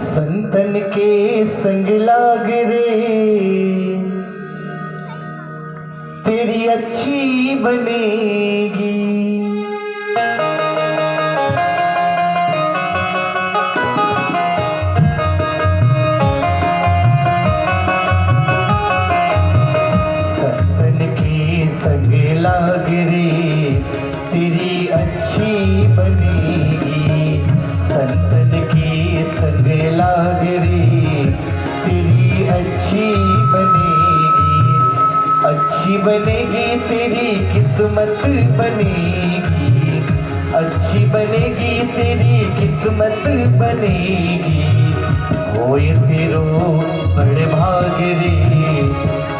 संतन के संग लाग रे तेरी अच्छी बनेगी। संतन के संग लाग रे तेरी अच्छी बनेगी। संतन के संग लाग रे तेरी अच्छी बनेगी। अच्छी बनेगी तेरी किस्मत बनेगी। अच्छी बनेगी तेरी किस्मत बनेगी। होए तेरो बड़े भाग रे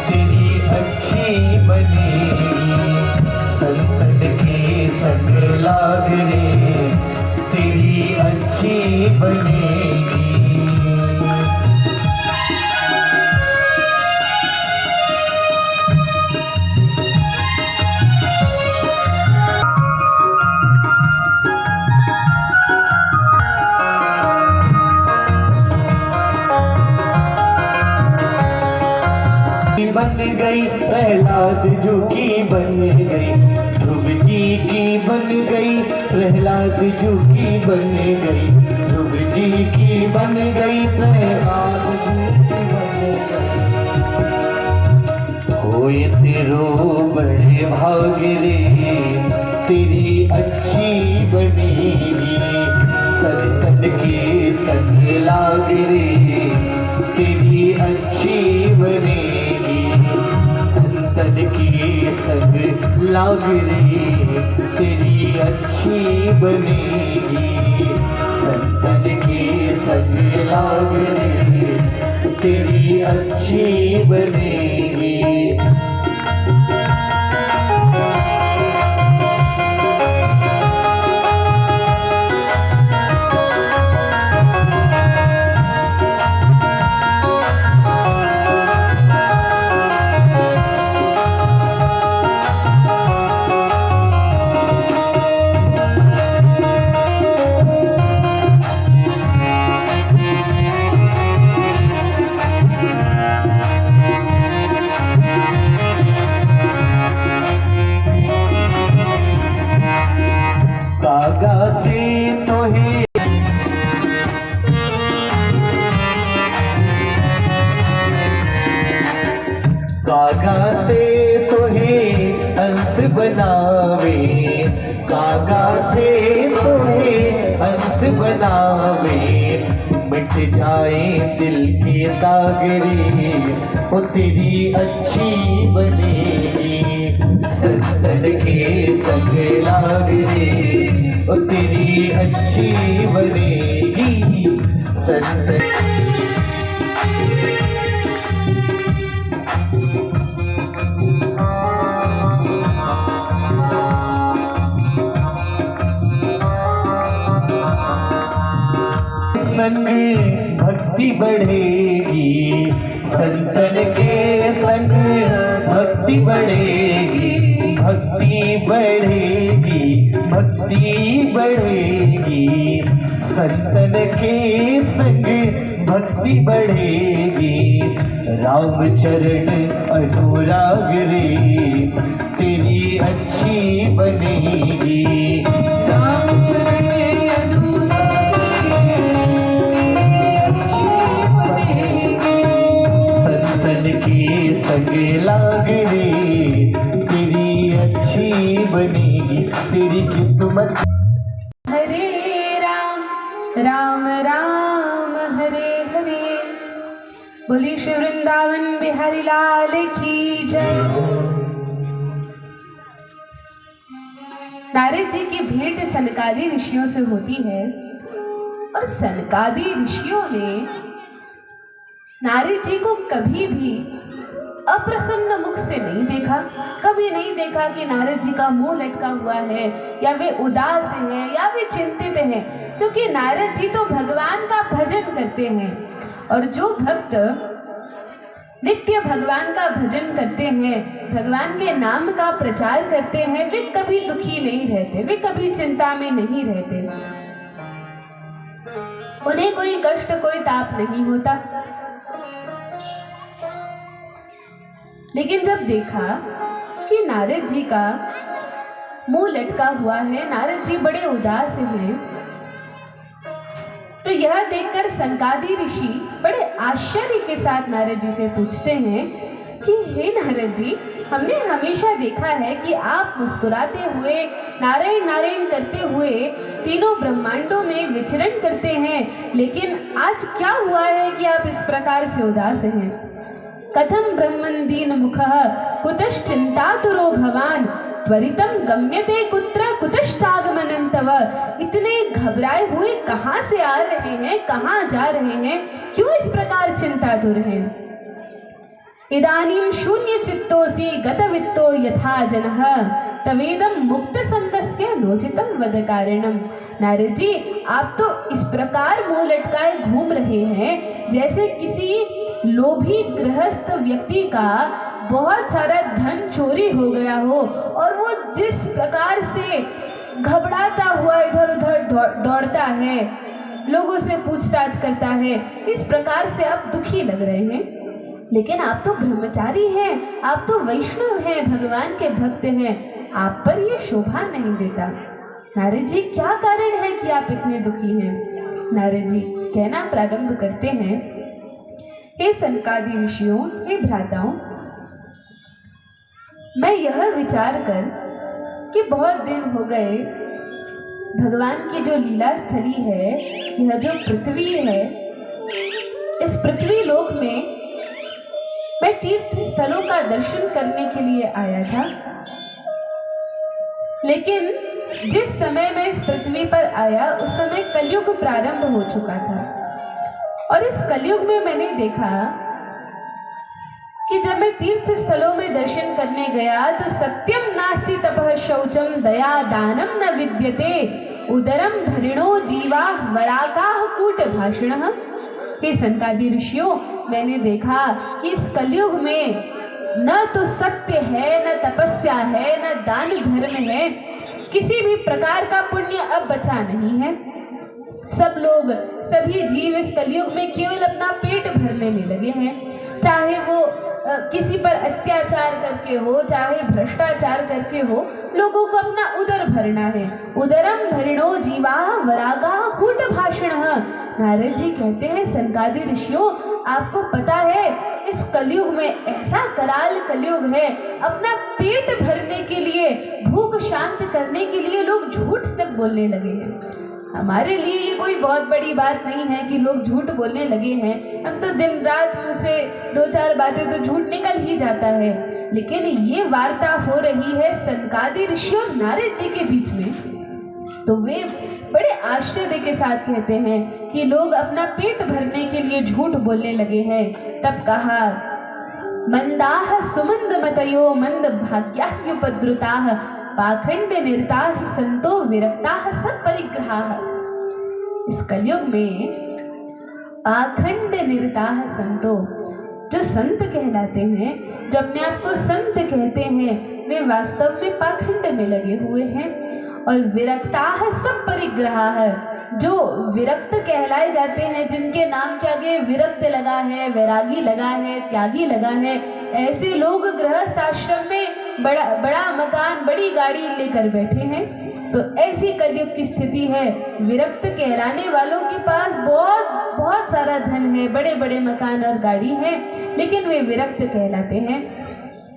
तेरी अच्छी बनेगी। संतन के संग लाग रे तेरी अच्छी बनेगी। बन गई प्रहलाद जू की बन गई। ध्रुव जी की बन गई प्रहलाद जू की बन गई। ध्रुव जी की बन गई प्रहलाद जू की बन गई। होए तेरो बड़े भाग रे तेरी अच्छी बनेगी। संतन के संग लाग रे तेरी अच्छी बनेगी। संतन के संग लाग रे तेरी अच्छी बनेगी। संतन के संग लाग रे तेरी अच्छी बनेगी। कागा से तो है कागा से तो है हंस बनावे। कागा से तो है हंस बनावे। मिट जाए दिल के सागरे वो तेरी अच्छी बनेगी। संतन के संग लाग रे वो तेरी अच्छी बनेगी। संतन संग भक्ति बढ़ेगी। संतन के संग भक्ति बढ़ेगी। भक्ति बढ़ेगी, भक्ति बढ़ेगी। संतन के संग भक्ति बढ़ेगी। राम चरण अनुराग रे तेरी अच्छी बनेगी। राम चरण संतन के तेरी किस्मत। हरे राम राम राम हरे हरे। बोली श्री वृंदावन बिहारी लाल की जय। नारद जी की भेंट सनकादि ऋषियों से होती है और सनकादि ऋषियों ने नारद जी को कभी भी अप्रसन्न मुख से नहीं देखा। कभी नहीं देखा कि नारद जी का मुंह लटका हुआ है या वे उदास हैं या वे चिंतित हैं, क्योंकि नारद जी तो भगवान का भजन करते हैं और जो भक्त नित्य भगवान का भजन करते हैं, भगवान के नाम का प्रचार करते हैं, वे कभी दुखी नहीं रहते, वे कभी चिंता में नहीं रहते, उन्हें कोई कष्ट कोई ताप नहीं होता। लेकिन जब देखा कि नारद जी का मुंह लटका हुआ है, नारद जी बड़े उदास हैं, तो यह देखकर सनकादि ऋषि बड़े आश्चर्य के साथ नारद जी से पूछते हैं कि हे नारद जी, हमने हमेशा देखा है कि आप मुस्कुराते हुए नारायण नारायण करते हुए तीनों ब्रह्मांडों में विचरण करते हैं, लेकिन आज क्या हुआ है कि आप इस प्रकार से उदास हैं? कथम ब्रह्मन् दीन मुखः कुतश्चिन्तातुरो भवान त्वरितं गम्यते कुत्र कुतश्चागमनं तव। इतने घबराए हुए कहाँ से आ रहे हैं, कहाँ जा रहे हैं, क्यों इस प्रकार चिंतातुर हैं? इदानीं शून्य चित्तोऽसि गतवित्तो यथा जनः तवेदं मुक्त संगस्य नोचितं वद कारणम। नारद जी, आप तो इस प्रकार मुंह लटकाए घूम रहे हैं जैसे किसी लोभी गृहस्थ व्यक्ति का बहुत सारा धन चोरी हो गया हो और वो जिस प्रकार से घबराता हुआ इधर उधर दौड़ता है, लोगों से पूछताछ करता है, इस प्रकार से आप दुखी लग रहे हैं। लेकिन आप तो ब्रह्मचारी हैं, आप तो वैष्णव हैं, भगवान के भक्त हैं, आप पर ये शोभा नहीं देता। नारद जी, क्या कारण है कि आप इतने दुखी हैं? नारद जी कहना प्रारंभ करते हैं, हे सनकादि ऋषियों, हे भ्राताओं, मैं यह विचार कर कि बहुत दिन हो गए भगवान की जो लीला स्थली है, यह जो पृथ्वी है, इस पृथ्वी लोक में मैं तीर्थ स्थलों का दर्शन करने के लिए आया था, लेकिन जिस समय मैं इस पृथ्वी पर आया उस समय कलयुग प्रारंभ हो चुका था और इस कलयुग में मैंने देखा कि जब मैं तीर्थ स्थलों में दर्शन करने गया तो सत्यम नास्ति तपः शौचम दया दानम न विद्यते उदरम भरिणो जीवा वराकाः कूट भाषिणः। हे सनकादि ऋषियों, मैंने देखा कि इस कलयुग में न तो सत्य है, न तपस्या है, न दान धर्म है, किसी भी प्रकार का पुण्य अब बचा नहीं है। सब लोग, सभी जीव इस कलयुग में केवल अपना पेट भरने में लगे हैं, चाहे वो किसी पर अत्याचार करके हो, चाहे भ्रष्टाचार करके हो, लोगों को अपना उदर भरना है। उदरम भरिणो जीवा वरागा कूट भाषिणः। नारद जी कहते हैं, सनकादि ऋषियों, आपको पता है इस कलयुग में ऐसा कराल कलयुग है, अपना पेट भरने के लिए, भूख शांत करने के लिए लोग झूठ तक बोलने लगे हैं। हमारे लिए ये कोई बहुत बड़ी बात नहीं है कि लोग झूठ बोलने लगे हैं, हम तो दिन रात मुँह से दो चार बातें तो झूठ निकल ही जाता है, लेकिन ये वार्ता हो रही है सनकादि ऋषि और नारद जी के बीच में, तो वे बड़े आश्चर्य के साथ कहते हैं कि लोग अपना पेट भरने के लिए झूठ बोलने लगे हैं। तब कहा, मंदाह सुमंद मतयो मंद भाग्याह्युपद्रुताः पाखंड निरताः संतो विरक्ताः सब परिग्रहाः। इस कलयुग में पाखंड निरताः संतो, जो संत कहलाते हैं, जो अपने आप को संत कहते हैं, वे वास्तव में पाखंड में लगे हुए हैं। और विरक्ताः सब परिग्रहाः, जो विरक्त कहलाए जाते हैं, जिनके नाम के आगे विरक्त लगा है, वैरागी लगा है, त्यागी लगा है, ऐसे लोग गृहस्थ आश्रम में बड़ा मकान, बड़ी गाड़ी लेकर बैठे हैं। तो ऐसी कलयुग की स्थिति है, विरक्त कहलाने वालों के पास बहुत बहुत सारा धन है, बड़े बड़े मकान और गाड़ी है, लेकिन वे विरक्त कहलाते हैं।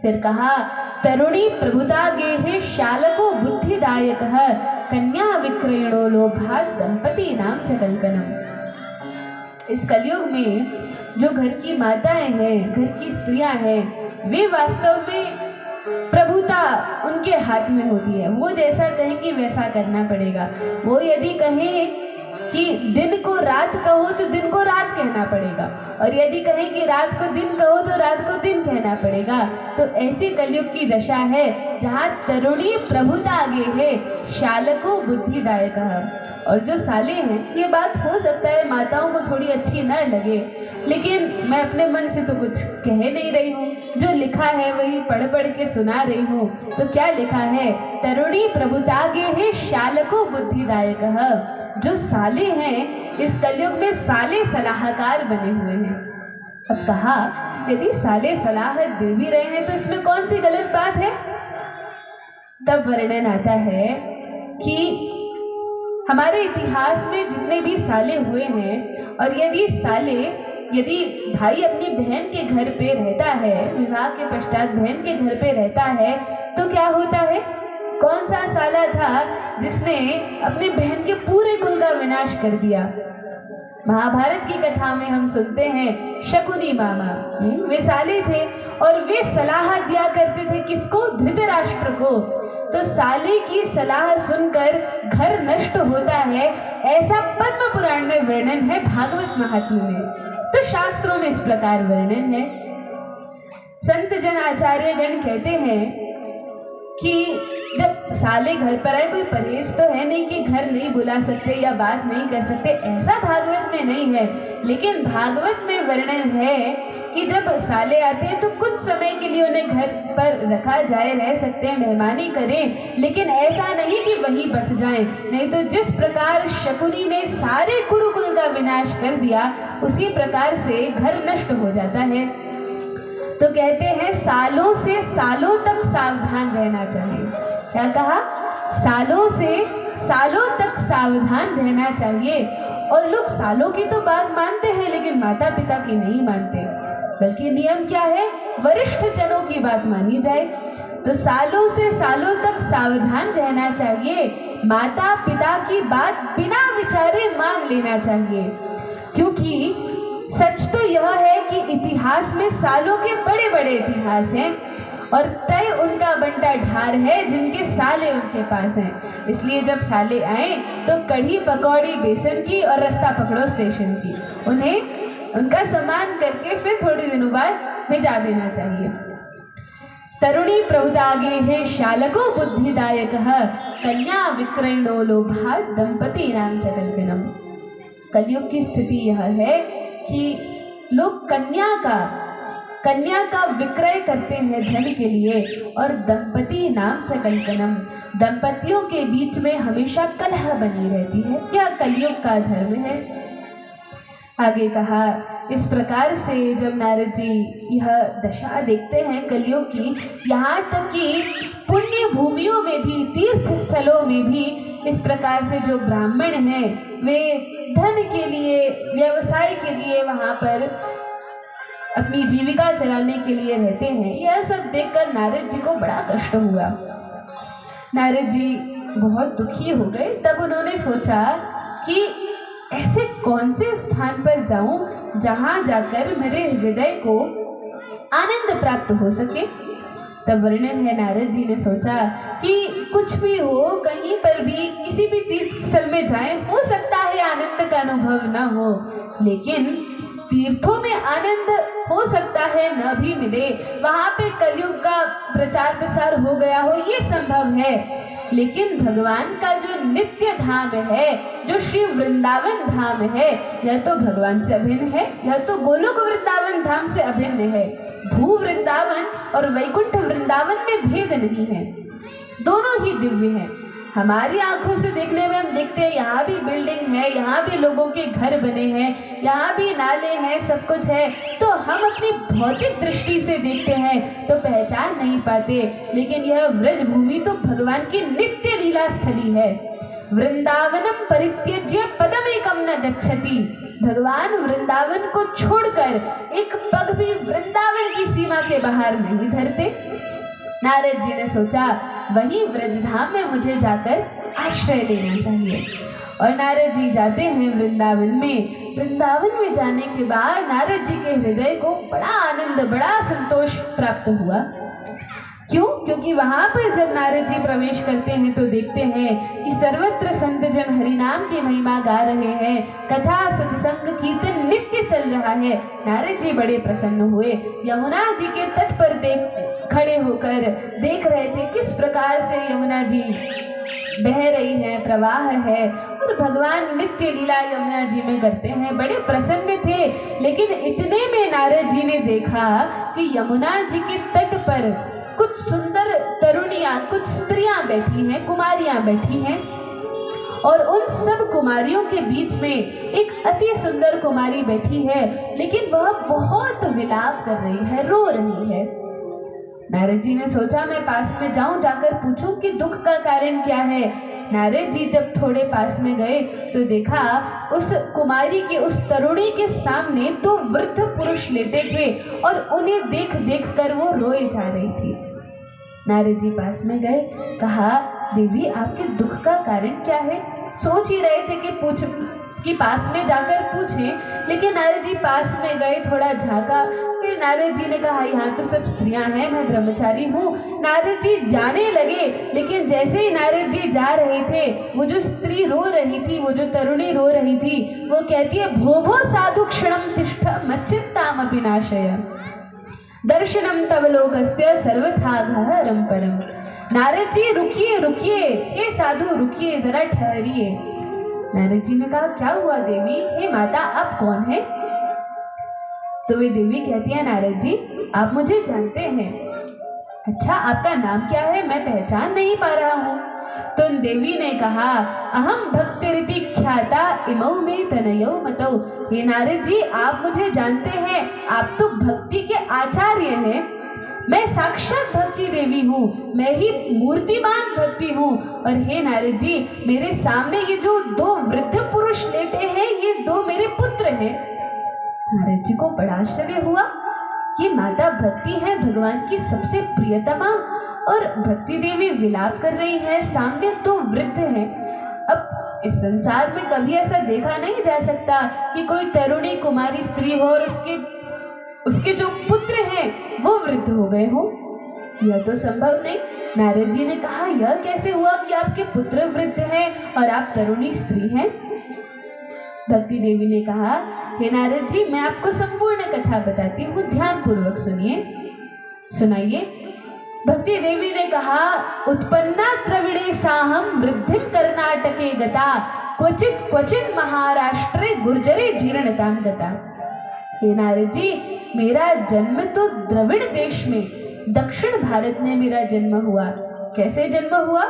फिर कहा तरुणी प्रभुता गेहे शालको बुद्धिदायकः कन्या विक्रयणो लोभात् दंपति नाम च कल्कनम। इस कलयुग में जो घर की माताएं हैं, घर की स्त्रियां हैं, वे वास्तव में प्रभुता उनके हाथ में होती है। वो जैसा कहेंगी वैसा करना पड़ेगा। वो यदि कहें कि दिन को रात कहो तो दिन को रात कहना पड़ेगा, और यदि कहें कि रात को दिन कहो तो रात को दिन कहना पड़ेगा। तो ऐसी कलयुग की दशा है जहाँ तरुणी प्रभुता आगे है, शालको बुद्धिदायकः। और जो साले हैं, ये बात हो सकता है माताओं को थोड़ी अच्छी न लगे, लेकिन मैं अपने मन से तो कुछ कह नहीं रही हूँ। जो लिखा है वही पढ़ पढ़ के सुना रही हूँ। तो क्या लिखा है? तरुणी प्रभुतागे है शालको बुद्धिदायकः। जो साले हैं इस कलयुग में साले सलाहकार बने हुए हैं। अब कहा यदि साले सलाह दे भी रहे हैं तो इसमें कौन सी गलत बात है? तब वर्णन आता है कि हमारे इतिहास में जितने भी साले हुए हैं, और यदि भाई अपनी बहन के घर पे रहता है, विवाह के पश्चात बहन के घर पे रहता है, तो क्या होता है? कौन सा साला था जिसने अपनी बहन के पूरे कुल का विनाश कर दिया? महाभारत की कथा में हम सुनते हैं शकुनी मामा, वे साले थे और वे सलाह दिया करते थे किसको? धृतराष्ट्र को। तो साले की सलाह सुनकर घर नष्ट होता है, ऐसा पद्म पुराण में वर्णन है, भागवत महात्म्य में। तो शास्त्रों में इस प्रकार वर्णन है। संत जन आचार्य गण कहते हैं कि जब साले घर पर आए, कोई परहेज तो है नहीं कि घर नहीं बुला सकते या बात नहीं कर सकते, ऐसा भागवत में नहीं है। लेकिन भागवत में वर्णन है कि जब साले आते हैं तो कुछ समय के लिए उन्हें घर पर रखा जाए, रह सकते हैं, मेहमानी करें, लेकिन ऐसा नहीं कि वहीं बस जाएं। नहीं तो जिस प्रकार शकुनी ने सारे कुरुकुल का विनाश कर दिया, उसी प्रकार से घर नष्ट हो जाता है। तो कहते हैं सालों से सालों तक सावधान रहना चाहिए। क्या कहा? सालों से सालों तक सावधान रहना चाहिए। और लोग सालों की तो बात मानते हैं लेकिन माता पिता की नहीं मानते, बल्कि नियम क्या है? वरिष्ठ जनों की बात मानी जाए। तो सालों से सालों तक सावधान रहना चाहिए। माता पिता की बात बिना विचारे मान लेना चाहिए, क्योंकि सच तो यह है कि इतिहास में सालों के बड़े बड़े इतिहास हैं और तय उनका बंटा ढार है जिनके साले उनके पास हैं। इसलिए जब साले आए तो कढ़ी पकौड़ी बेसन की और रास्ता पकड़ो स्टेशन की, उन्हें उनका सम्मान करके फिर थोड़े दिनों बाद भेजा देना चाहिए। तरुणी प्रभुदागे है शालको बुद्धिदायकः कन्या विक्रयणो लोभात् दंपति नाम च कल्कनम। कलयुग की स्थिति यह है कि लोग कन्या का विक्रय करते हैं धन के लिए, और दंपति नाम च कल्कनम, दंपतियों के बीच में हमेशा कलह बनी रहती है। यह कलयुग का धर्म है। आगे कहा, इस प्रकार से जब नारद जी यह दशा देखते हैं कलयुग की, यहाँ तक कि पुण्य भूमियों में भी, तीर्थ स्थलों में भी इस प्रकार से जो ब्राह्मण हैं वे धन के लिए, व्यवसाय के लिए वहाँ पर अपनी जीविका चलाने के लिए रहते हैं। यह सब देखकर नारद जी को बड़ा कष्ट हुआ। नारद जी बहुत दुखी हो गए। तब उन्होंने सोचा कि ऐसे कौन से स्थान पर जाऊं जहां जाकर मेरे हृदय को आनंद प्राप्त हो सके। तब वर्णन है, नारद जी ने सोचा कि कुछ भी हो, कहीं पर भी किसी भी तीर्थ स्थल में जाएं, हो सकता है आनंद का अनुभव न हो, लेकिन तीर्थों में आनंद हो सकता है न भी मिले, वहां पे कलयुग का प्रचार प्रसार हो गया हो, ये संभव है। लेकिन भगवान का जो नित्य धाम है, जो श्री वृंदावन धाम है, यह तो भगवान से अभिन्न है, यह तो गोलोक वृंदावन धाम से अभिन्न है। भू वृंदावन और वैकुंठ वृंदावन में भेद नहीं है, दोनों ही दिव्य हैं। हमारी आंखों से देखने में हम देखते हैं यहाँ भी बिल्डिंग है, यहाँ भी लोगों के घर बने हैं, यहाँ भी नाले हैं, सब कुछ है, तो हम अपनी भौतिक दृष्टि से देखते हैं तो पहचान नहीं पाते। लेकिन यह ब्रज भूमि तो भगवान की नित्य लीला स्थली है। वृंदावनम परित्यज्य पदमेकम न गच्छति। भगवान वृंदावन को छोड़कर एक पग भी वृंदावन की सीमा के बाहर नहीं धरते। नारद जी ने सोचा वहीं ब्रजधाम में मुझे जाकर आश्रय लेना चाहिए। और नारद जी जाते हैं वृंदावन में। वृंदावन में जाने के बाद नारद जी के हृदय को बड़ा आनंद, बड़ा संतोष प्राप्त हुआ। क्यों? क्योंकि वहां पर जब नारद जी प्रवेश करते हैं तो देखते हैं कि सर्वत्र संत जन हरिनाम की महिमा गा रहे हैं, कथा सत्संग कीर्तन नित्य चल रहा है। नारद जी बड़े प्रसन्न हुए। यमुना जी के तट पर खड़े होकर देख रहे थे किस प्रकार से यमुना जी बह रही है, प्रवाह है, और भगवान नित्य लीला यमुना जी में करते हैं। बड़े प्रसन्न थे। लेकिन इतने में नारद जी ने देखा कि यमुना जी के तट पर कुछ सुंदर तरुणियां, कुछ स्त्रियां बैठी हैं, कुमारियां बैठी हैं, और उन सब कुमारियों के बीच में एक अति सुंदर कुमारी बैठी है, लेकिन वह बहुत विलाप कर रही है, रो रही है। नारद जी ने सोचा मैं पास में जाऊं, जाकर पूछूं कि दुख का कारण क्या है। नारद जी जब थोड़े पास में गए तो देखा उस कुमारी के, उस तरुणी के सामने दो वृद्ध पुरुष लेटे थे और उन्हें देख देख कर वो रोए जा रही थी। नारद जी पास में गए, कहा देवी आपके दुख का कारण क्या है? सोच ही रहे थे कि पास में जाकर पूछें, लेकिन नारद जी पास में गए, थोड़ा झांका, फिर नारद जी ने कहा यहाँ तो सब स्त्रियां हैं, मैं ब्रह्मचारी हूँ। नारद जी जाने लगे, लेकिन जैसे ही नारद जी जा रहे थे, वो जो स्त्री रो रही थी, वो जो तरुणी रो रही थी, वो कहती है भो साधु क्षणम तिष्ठ मच्चित्ताम विनाशय दर्शनम तव लोकस्य सर्वथा घहरम परम। नारद जी रुकिए रुकिए, हे साधु रुकिए, जरा ठहरिए। नारद जी ने कहा क्या हुआ देवी? हे माता आप कौन है? तो वे देवी कहती है नारद जी आप मुझे जानते हैं। अच्छा आपका नाम क्या है? मैं पहचान नहीं पा रहा हूँ। तो देवी ने कहा अहम भक्तिरिति ख्याता इमौ में तनयो मतौ। हे नारद जी आप मुझे जानते हैं, आप तो भक्ति के आचार्य हैं। मैं साक्षात भक्ति देवी हूँ, मैं ही मूर्तिमान भक्ति हूँ। और हे नारद जी मेरे सामने ये जो दो वृद्ध पुरुष लेटे हैं, ये दो मेरे पुत्र हैं। नारद जी को बड़ा आश्चर्य हुआ, ये माता भक्ति है, भगवान की सबसे प्रियतमा, और भक्ति देवी विलाप कर रही है, सामने दो वृद्ध हैं। अब इस संसार में कभी ऐसा देखा नहीं जा सकता कि कोई तरुणी कुमारी स्त्री हो और उसके जो पुत्र हैं वो वृद्ध हो गए हो, यह तो संभव नहीं। नारद जी ने कहा यह कैसे हुआ कि आपके पुत्र वृद्ध हैं और आप तरुणी स्त्री हैं? भक्ति देवी ने कहा हे नारद जी मैं आपको संपूर्ण कथा बताती हूँ, ध्यान पूर्वक सुनिए, सुनाइए। भक्ति देवी ने कहा उत्पन्ना द्रविड़े साहम वृद्धिं कर्नाटके गता क्वचित क्वचित महाराष्ट्रे गुर्जरे जीर्णतां गता। हे नारद जी मेरा जन्म तो द्रविड़ देश में, दक्षिण भारत में मेरा जन्म हुआ। कैसे जन्म हुआ?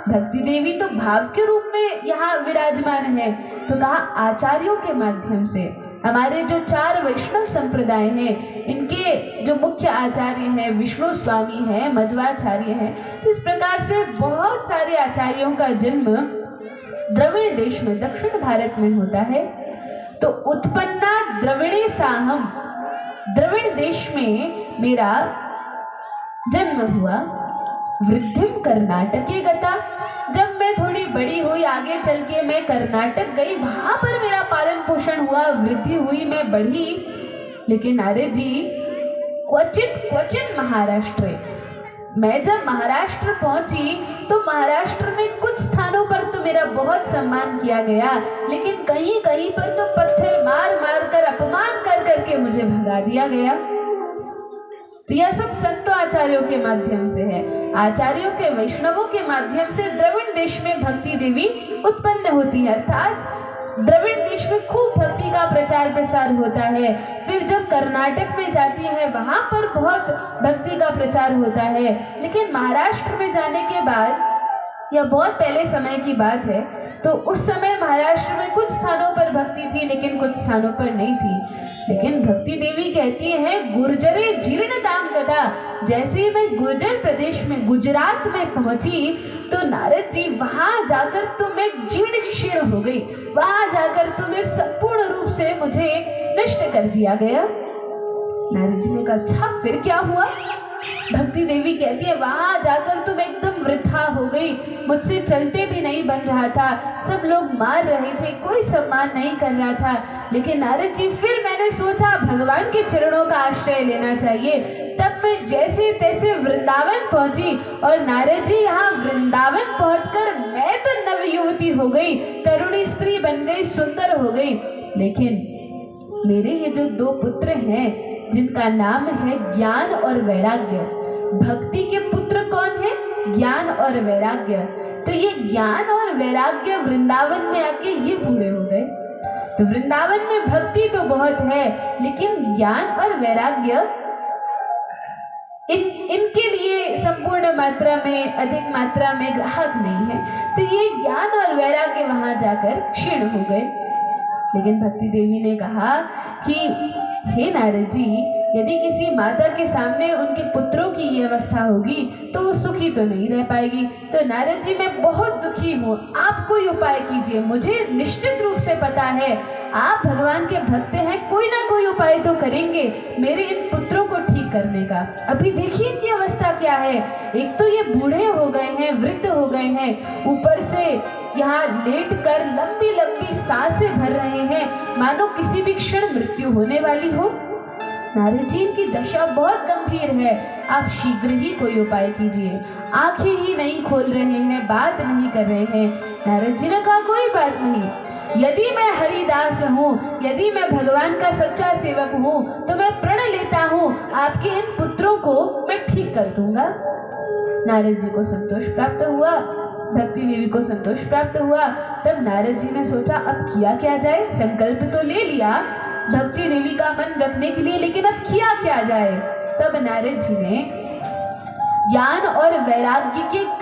भक्ति देवी तो भाव के रूप में यहाँ विराजमान है, तो कहा आचार्यों के माध्यम से। हमारे जो 4 वैष्णव संप्रदाय हैं, इनके जो मुख्य आचार्य हैं विष्णु स्वामी हैं, मध्वाचार्य हैं, तो इस प्रकार से बहुत सारे आचार्यों का जन्म द्रविड़ देश में, दक्षिण भारत में होता है। तो उत्पन्ना द्रविड़े साहम, द्रविड़ देश में मेरा जन्म हुआ। वृद्धिम कर्नाटके गता, जब मैं थोड़ी बड़ी हुई, आगे चल के मैं कर्नाटक गई, वहां पर मेरा पालन पोषण हुआ, वृद्धि हुई, मैं बढ़ी। लेकिन नारद जी क्वचित क्वचित महाराष्ट्र, मैं जब महाराष्ट्र पहुंची तो महाराष्ट्र में कुछ स्थानों पर तो मेरा बहुत सम्मान किया गया, लेकिन कहीं कहीं पर तो पत्थर मार मार कर, अपमान कर करके मुझे भगा दिया गया। तो यह सब संतो आचार्यों के माध्यम से है, आचार्यों के, वैष्णवों के माध्यम से द्रविड़ देश में भक्ति देवी उत्पन्न होती है, अर्थात द्रविड़ देश में खूब भक्ति का प्रचार प्रसार होता है। फिर जब कर्नाटक में जाती है वहां पर बहुत भक्ति का प्रचार होता है। लेकिन महाराष्ट्र में जाने के बाद, यह बहुत पहले समय की बात है, तो उस समय महाराष्ट्र में कुछ स्थानों पर भक्ति थी लेकिन कुछ स्थानों पर नहीं थी। लेकिन भक्ति देवी कहती है गुर्जरे जीर्णतां गता, जैसे ही मैं गुर्जर प्रदेश में, गुजरात में पहुंची, तो नारद जी वहां जाकर तो मैं जीर्ण शीर्ण हो गई, वहां जाकर तो मैं संपूर्ण रूप से मुझे नष्ट कर दिया गया। नारद जी ने कहा अच्छा फिर क्या हुआ? भक्ति देवी कहती है वहां जाकर तुम एकदम वृथा हो गई, मुझसे चलते भी नहीं बन रहा था, सब लोग मार रहे थे, कोई सम्मान नहीं कर रहा था। लेकिन नारद जी फिर मैंने सोचा भगवान के चरणों का आश्रय लेना चाहिए। तब मैं जैसे तैसे वृंदावन पहुंची और नारद जी यहाँ वृंदावन पहुंचकर मैं तो नवयुवती हो गई, तरुणी स्त्री बन गई, सुंदर हो गई। लेकिन मेरे ये जो दो पुत्र हैं जिनका नाम है ज्ञान और वैराग्य, भक्ति के पुत्र कौन है? ज्ञान और वैराग्य। तो ये ज्ञान और वैराग्य वृंदावन में आके ये बूढ़े हो गए। तो वृंदावन में भक्ति तो बहुत है लेकिन ज्ञान और वैराग्य इनके लिए संपूर्ण मात्रा में, अधिक मात्रा में ग्राहक नहीं है। तो ये ज्ञान और वैराग्य वहां जाकर क्षीण हो गए। लेकिन भक्ति देवी ने कहा कि हे नारद जी, यदि किसी माता के सामने उनके पुत्रों की ये अवस्था होगी तो वो सुखी तो नहीं रह पाएगी। तो नारद जी मैं बहुत दुखी हूँ, आप कोई उपाय कीजिए। मुझे निश्चित रूप से पता है आप भगवान के भक्त हैं, कोई ना कोई उपाय तो करेंगे मेरे इन पुत्रों को ठीक करने का। अभी देखिए इनकी अवस्था क्या है, एक तो ये बूढ़े हो गए हैं, वृद्ध हो गए हैं, ऊपर से यहाँ लेट कर लंबी लंबी सांसें भर रहे हैं, मानो किसी भी क्षण मृत्यु होने वाली हो। नारद जी की दशा बहुत गंभीर है, आप शीघ्र ही कोई उपाय कीजिए। आंखें ही नहीं खोल रहे हैं, बात नहीं कर रहे हैं। नारद जी ने कहा कोई बात नहीं, यदि मैं हरिदास हूँ, यदि मैं भगवान का सच्चा सेवक हूँ तो मैं प्रण लेता हूँ आपके इन पुत्रों को मैं ठीक कर दूंगा। नारद जी को संतोष प्राप्त हुआ, भक्ति देवी को संतोष प्राप्त हुआ। तब नारद जी ने सोचा अब किया क्या जाए, संकल्प तो ले लिया भक्ति देवी का मन रखने के लिए, लेकिन अब किया क्या जाए। तब नारद जी ने ज्ञान और वैराग्य के